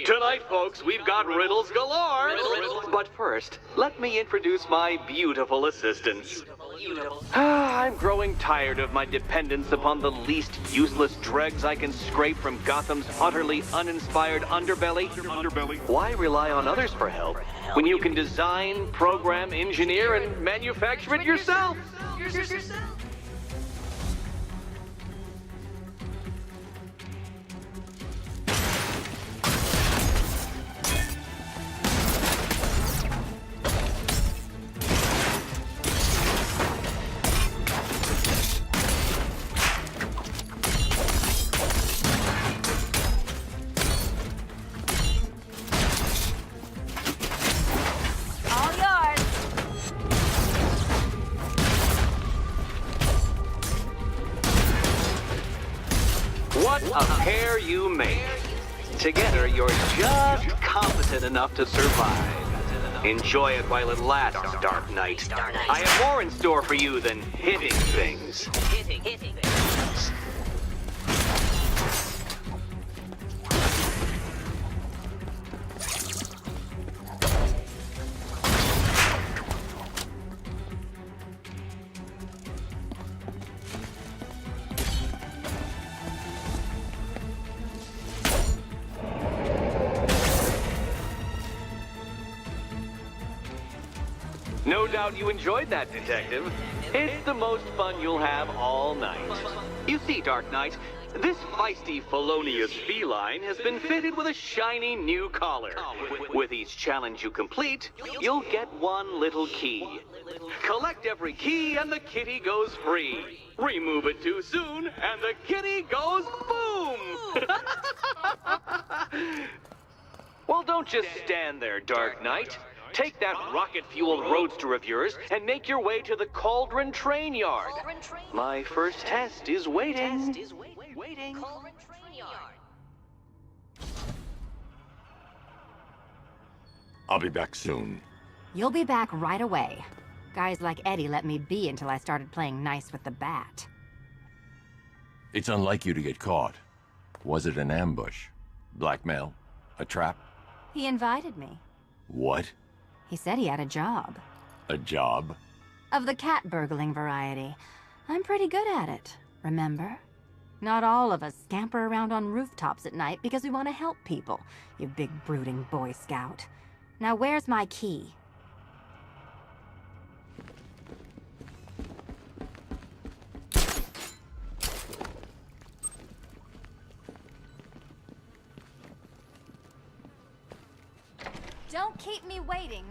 Tonight, folks, we've got riddles galore. But first, let me introduce my beautiful assistants. I'm growing tired of my dependence upon the least useless dregs I can scrape from Gotham's utterly uninspired underbelly. Why rely on others for help when you can design, program, engineer, and manufacture it yourself? What a pair you make. Together, you're just competent enough to survive. Enjoy it while it lasts, Dark Knight. I have more in store for you than hitting things. No doubt you enjoyed that, Detective. It's the most fun you'll have all night. You see, Dark Knight, this feisty, felonious feline has been fitted with a shiny new collar. With each challenge you complete, you'll get one little key. Collect every key and the kitty goes free. Remove it too soon and the kitty goes boom! Well, don't just stand there, Dark Knight. Take that rocket-fueled roadster of yours and make your way to the Cauldron Train Yard. My first test is waiting. I'll be back soon. You'll be back right away. Guys like Eddie let me be until I started playing nice with the bat. It's unlike you to get caught. Was it an ambush? Blackmail? A trap? He invited me. What? He said he had a job. A job? Of the cat burgling variety. I'm pretty good at it, remember? Not all of us scamper around on rooftops at night because we want to help people, you big brooding Boy Scout. Now where's my key? Don't keep me waiting.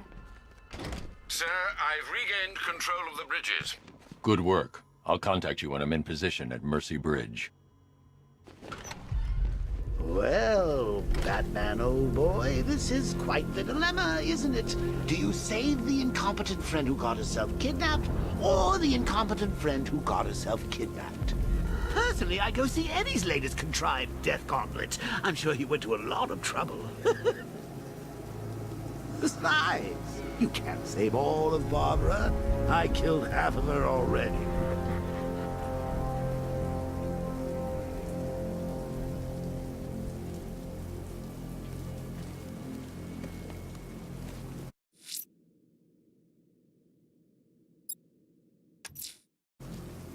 Sir, I've regained control of the bridges. Good work. I'll contact you when I'm in position at Mercy Bridge. Well, Batman, old boy, this is quite the dilemma, isn't it? Do you save the incompetent friend who got herself kidnapped, or the incompetent friend who got herself kidnapped? Personally, I go see Eddie's latest contrived death gauntlet. I'm sure he went to a lot of trouble. Besides, you can't save all of Barbara. I killed half of her already.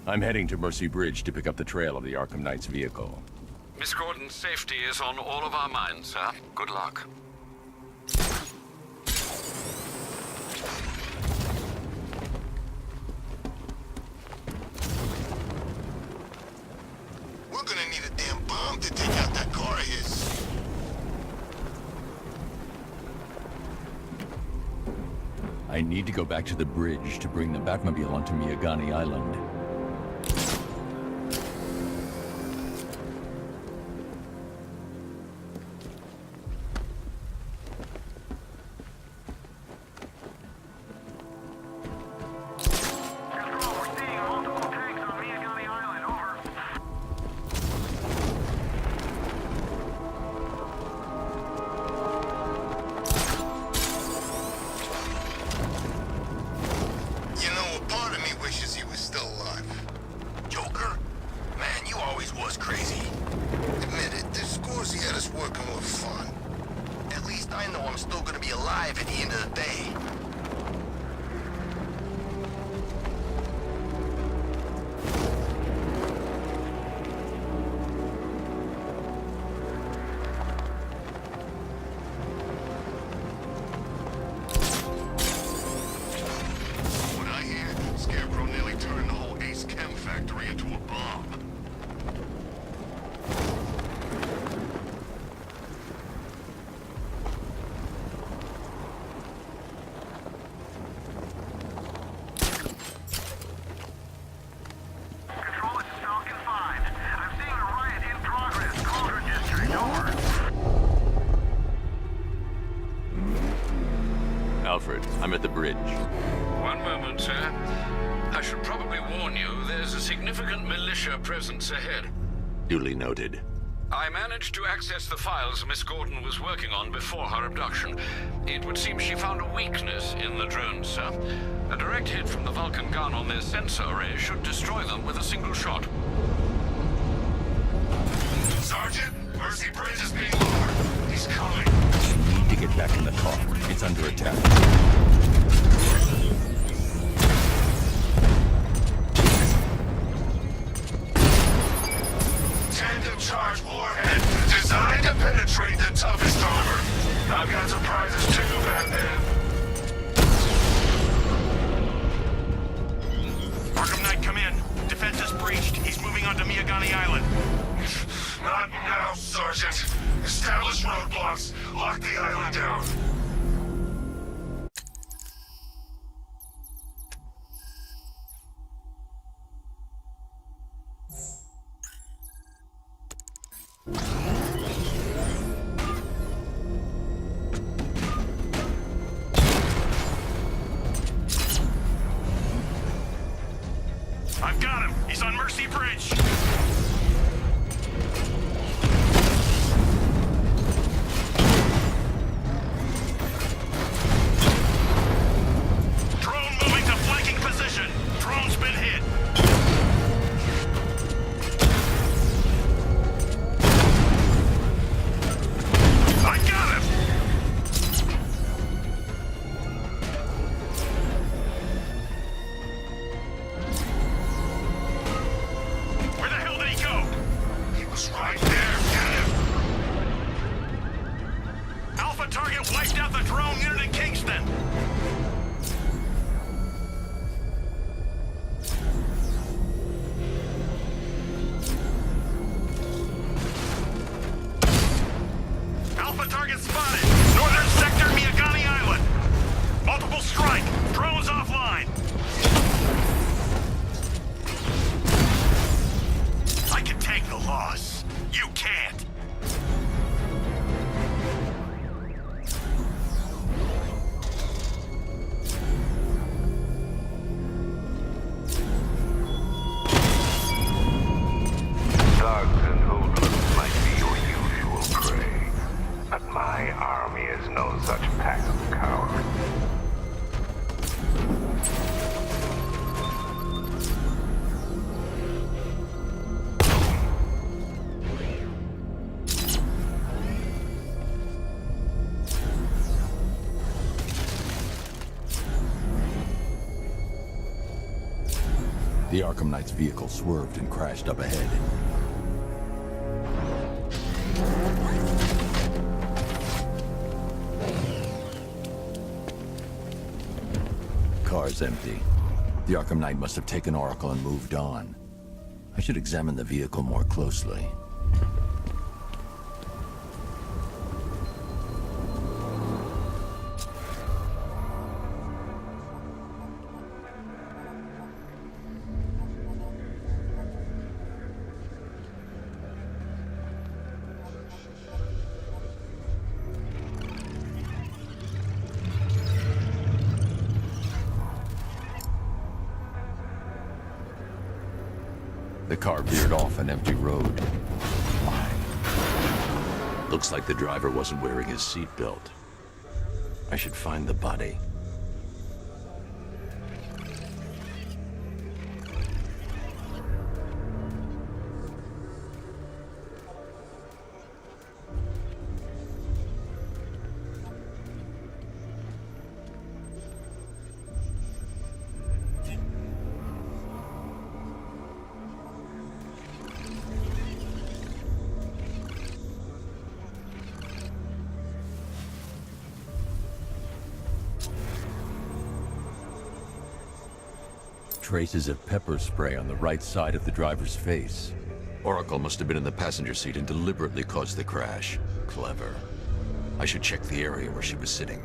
I'm heading to Mercy Bridge to pick up the trail of the Arkham Knight's vehicle. Miss Gordon's safety is on all of our minds, sir. Good luck. We're gonna need a damn bomb to take out that car of his. I need to go back to the bridge to bring the Batmobile onto Miyagani Island. Alfred, I'm at the bridge. One moment, sir. I should probably warn you, there's a significant militia presence ahead. Duly noted. I managed to access the files Miss Gordon was working on before her abduction. It would seem she found a weakness in the drones, sir. A direct hit from the Vulcan gun on their sensor array should destroy them with a single shot. Sergeant, Mercy Bridge is being lowered. He's coming. You need to get back in the car. It's under attack. Tandem charge warhead, designed to penetrate the toughest armor. I've got surprises too, Batman. Arkham Knight, come in. Defense is breached. He's moving onto Miyagani Island. Not now, Sergeant. Establish roadblocks. Lock the island down. I've got him. He's on Mercy Bridge. Drone moving to flanking position. Drone's been hit. I got him. Where the hell did he go? He was right there. Get him. Alpha target wiped out the drone unit in Kingston. Alpha target spotted. Northern sector, Miyagani Island. Multiple strike. Drones offline. I can take the loss. You can't. Thugs and hoodlums might be your usual prey, but my army is no such pack of cowards. The Arkham Knight's vehicle swerved and crashed up ahead. Car's empty. The Arkham Knight must have taken Oracle and moved on. I should examine the vehicle more closely. The car veered off an empty road. Looks like the driver wasn't wearing his seatbelt. I should find the body. Traces of pepper spray on the right side of the driver's face. Oracle must have been in the passenger seat and deliberately caused the crash. Clever. I should check the area where she was sitting.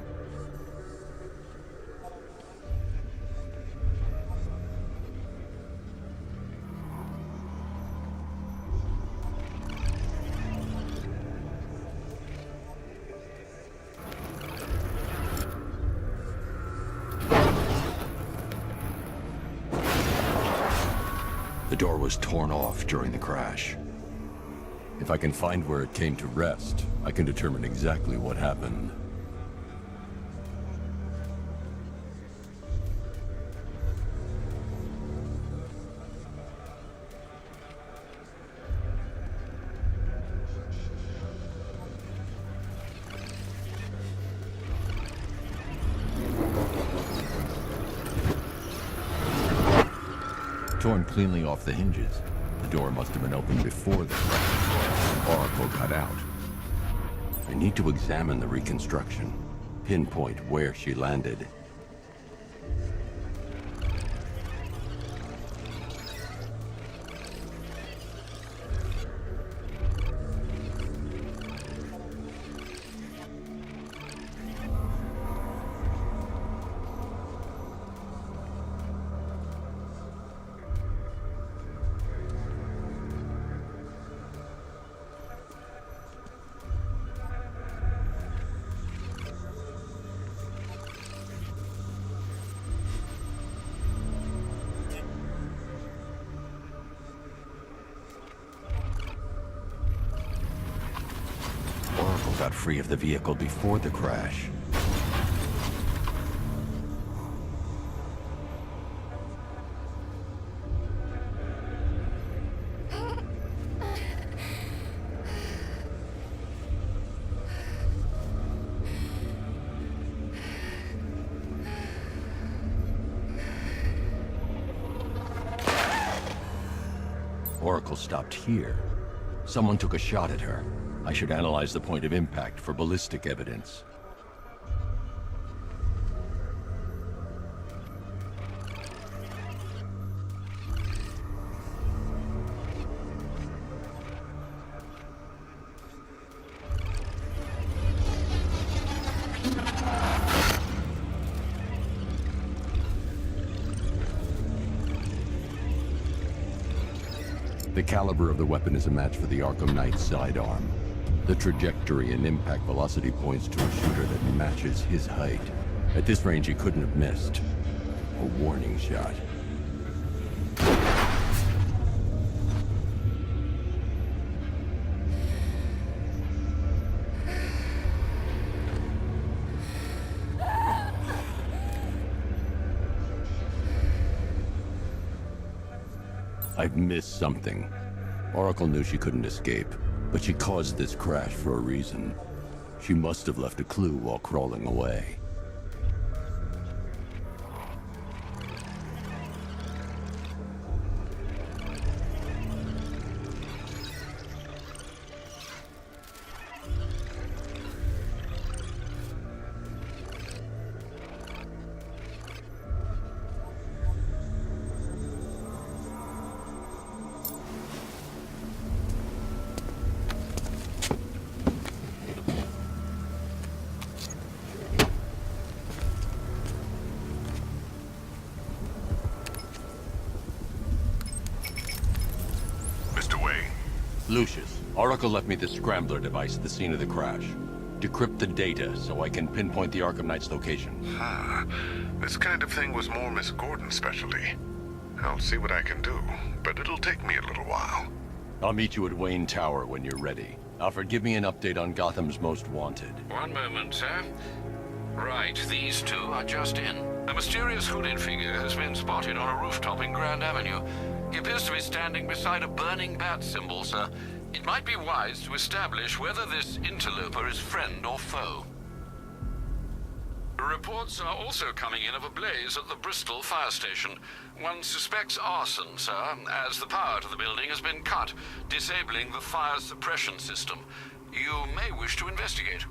The door was torn off during the crash. If I can find where it came to rest, I can determine exactly what happened. Torn cleanly off the hinges. The door must have been opened before the crash. Oracle got out. I need to examine the reconstruction, pinpoint where she landed. Got free of the vehicle before the crash. Oracle stopped here. Someone took a shot at her. I should analyze the point of impact for ballistic evidence. The caliber of the weapon is a match for the Arkham Knight's sidearm. The trajectory and impact velocity points to a shooter that matches his height. At this range, he couldn't have missed. A warning shot. I've missed something. Oracle knew she couldn't escape. But she caused this crash for a reason. She must have left a clue while crawling away. Lucius, Oracle left me the scrambler device at the scene of the crash. Decrypt the data so I can pinpoint the Arkham Knight's location. This kind of thing was more Miss Gordon's specialty. I'll see what I can do, but it'll take me a little while. I'll meet you at Wayne Tower when you're ready. Alfred, give me an update on Gotham's Most Wanted. One moment, sir. Right, these two are just in. A mysterious hooded figure has been spotted on a rooftop in Grand Avenue. He appears to be standing beside a burning bat symbol, sir. It might be wise to establish whether this interloper is friend or foe. Reports are also coming in of a blaze at the Bristol fire station. One suspects arson, sir, as the power to the building has been cut, disabling the fire suppression system. You may wish to investigate.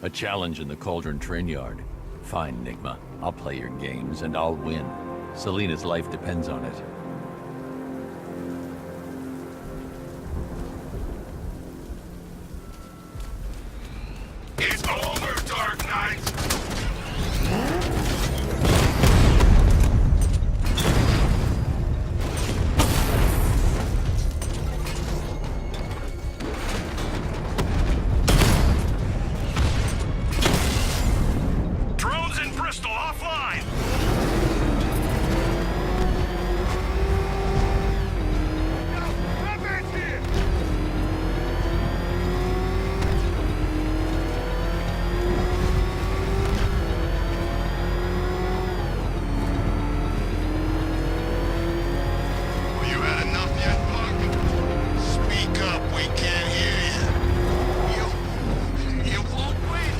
A challenge in the Cauldron train yard. Fine, Nigma. I'll play your games, and I'll win. Selina's life depends on it. It's over, Dark Knight! Drones in Bristol offline! You had enough yet, punk? Speak up, we can't hear you. You won't win.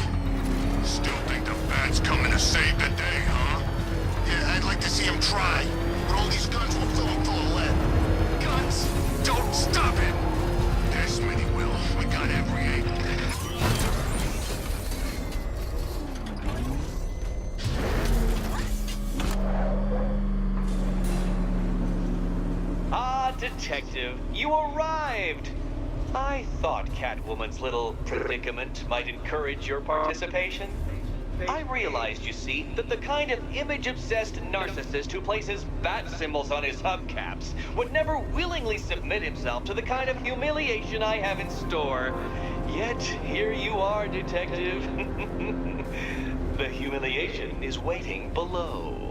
Still think the Bat's coming to save the day, huh? Yeah, I'd like to see him try. But all these guns will fill him full of lead. Guns? Don't stop it! This many will. We got every angle. Ah, Detective, you arrived! I thought Catwoman's little predicament might encourage your participation. I realized, you see, that the kind of image-obsessed narcissist who places bat symbols on his hubcaps would never willingly submit himself to the kind of humiliation I have in store. Yet, here you are, Detective. The humiliation is waiting below.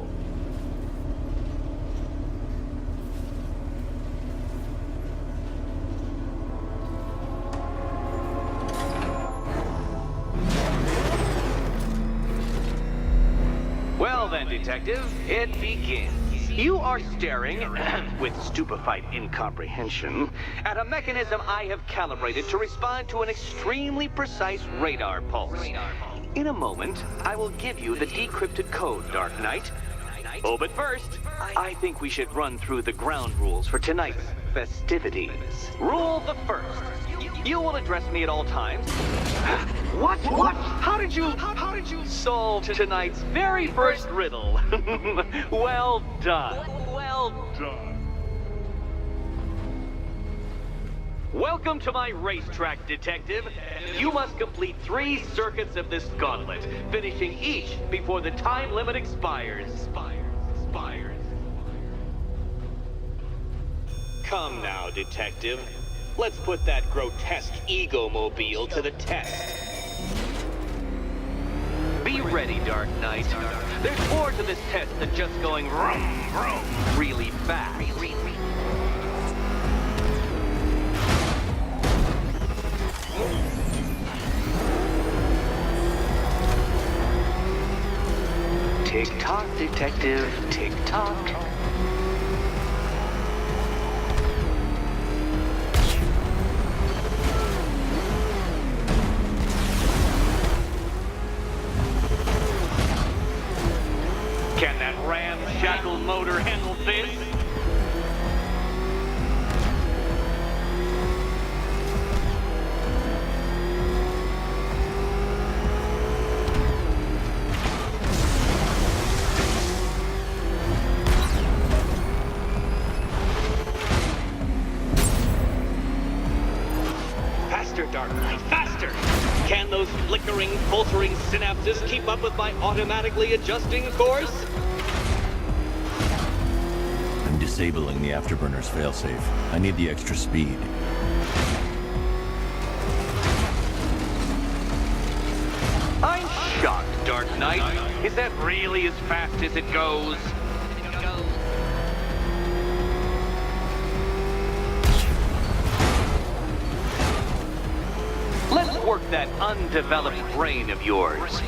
Well then, Detective, it begins. You are staring, with stupefied incomprehension, at a mechanism I have calibrated to respond to an extremely precise radar pulse. In a moment, I will give you the decrypted code, Dark Knight. Oh, but first, I think we should run through the ground rules for tonight's festivities. Rule the first. You will address me at all times. What? How did you solve tonight's very first riddle? Well done. Well done. Welcome to my racetrack, Detective. You must complete 3 circuits of this gauntlet, finishing each before the time limit expires. Come now, Detective. Let's put that grotesque ego-mobile to the test. Be ready, Dark Knight. There's more to this test than just going vroom, vroom really fast. Tick-tock, Detective, tick-tock. Can that ramshackle motor handle this? Faster, Dark Knight, faster! Can those flickering, faltering synapses keep up with my automatically adjusting course? I'm disabling the afterburner's failsafe. I need the extra speed. I'm shocked, Dark Knight. Is that really as fast as it goes? Let's work that undeveloped brain of yours.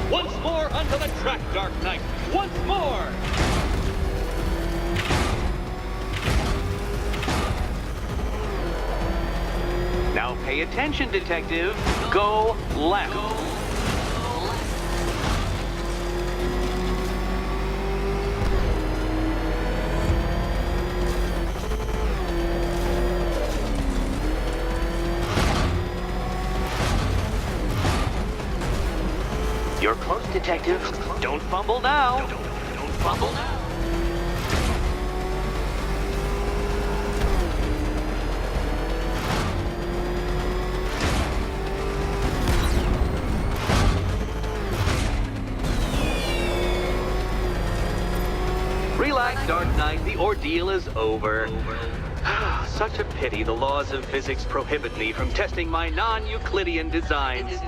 Once more onto the track, Dark Knight. Once more! Now pay attention, Detective. Go left. You're close, Detective. Don't fumble now. Don't fumble now. Relax, Dark Knight. The ordeal is over. Such a pity the laws of physics prohibit me from testing my non-Euclidean designs.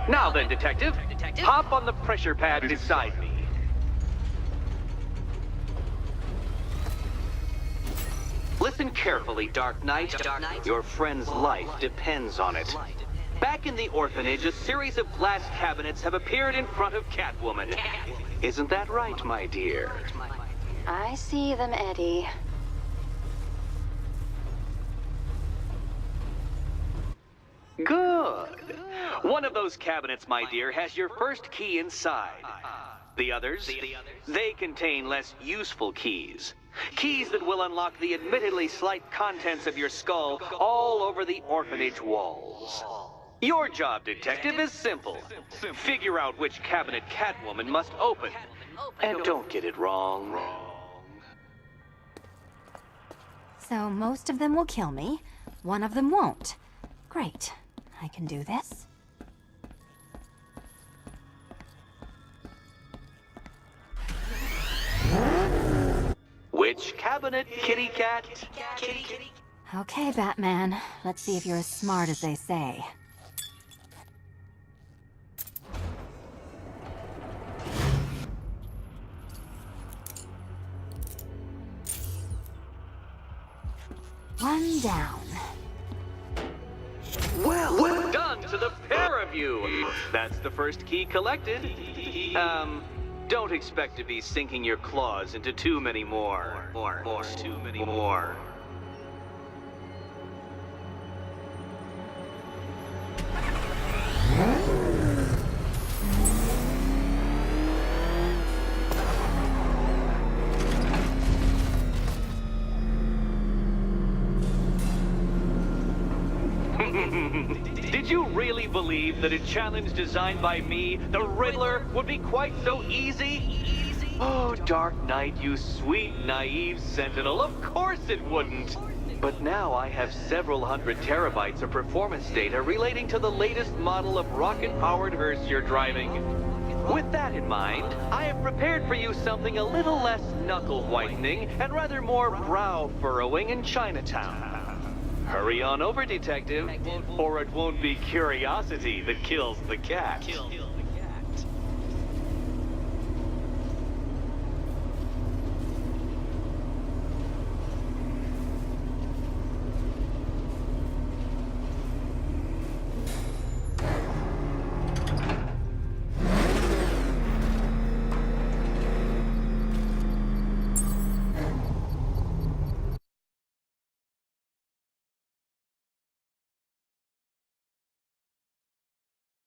Now then, Detective, hop on the pressure pad beside me. Listen carefully, Dark Knight. Your friend's life depends on it. Back in the orphanage, a series of glass cabinets have appeared in front of Catwoman. Isn't that right, my dear? I see them, Eddie. Good. One of those cabinets, my dear, has your first key inside. The others? They contain less useful keys. Keys that will unlock the admittedly slight contents of your skull all over the orphanage walls. Your job, Detective, is simple. Figure out which cabinet Catwoman must open. And don't get it wrong. So most of them will kill me, one of them won't. Great. I can do this. Which cabinet, kitty cat? Okay, Batman. Let's see if you're as smart as they say. One down. Well done to the pair of you. That's the first key collected. Don't expect to be sinking your claws into too many more. Too many more. Did you really believe that a challenge designed by me, the Riddler, would be quite so easy? Oh, Dark Knight, you sweet, naive sentinel, of course it wouldn't. But now I have several hundred terabytes of performance data relating to the latest model of rocket-powered hearse you're driving. With that in mind, I have prepared for you something a little less knuckle-whitening and rather more brow-furrowing in Chinatown. Hurry on over, Detective, or it won't be curiosity that kills the cat.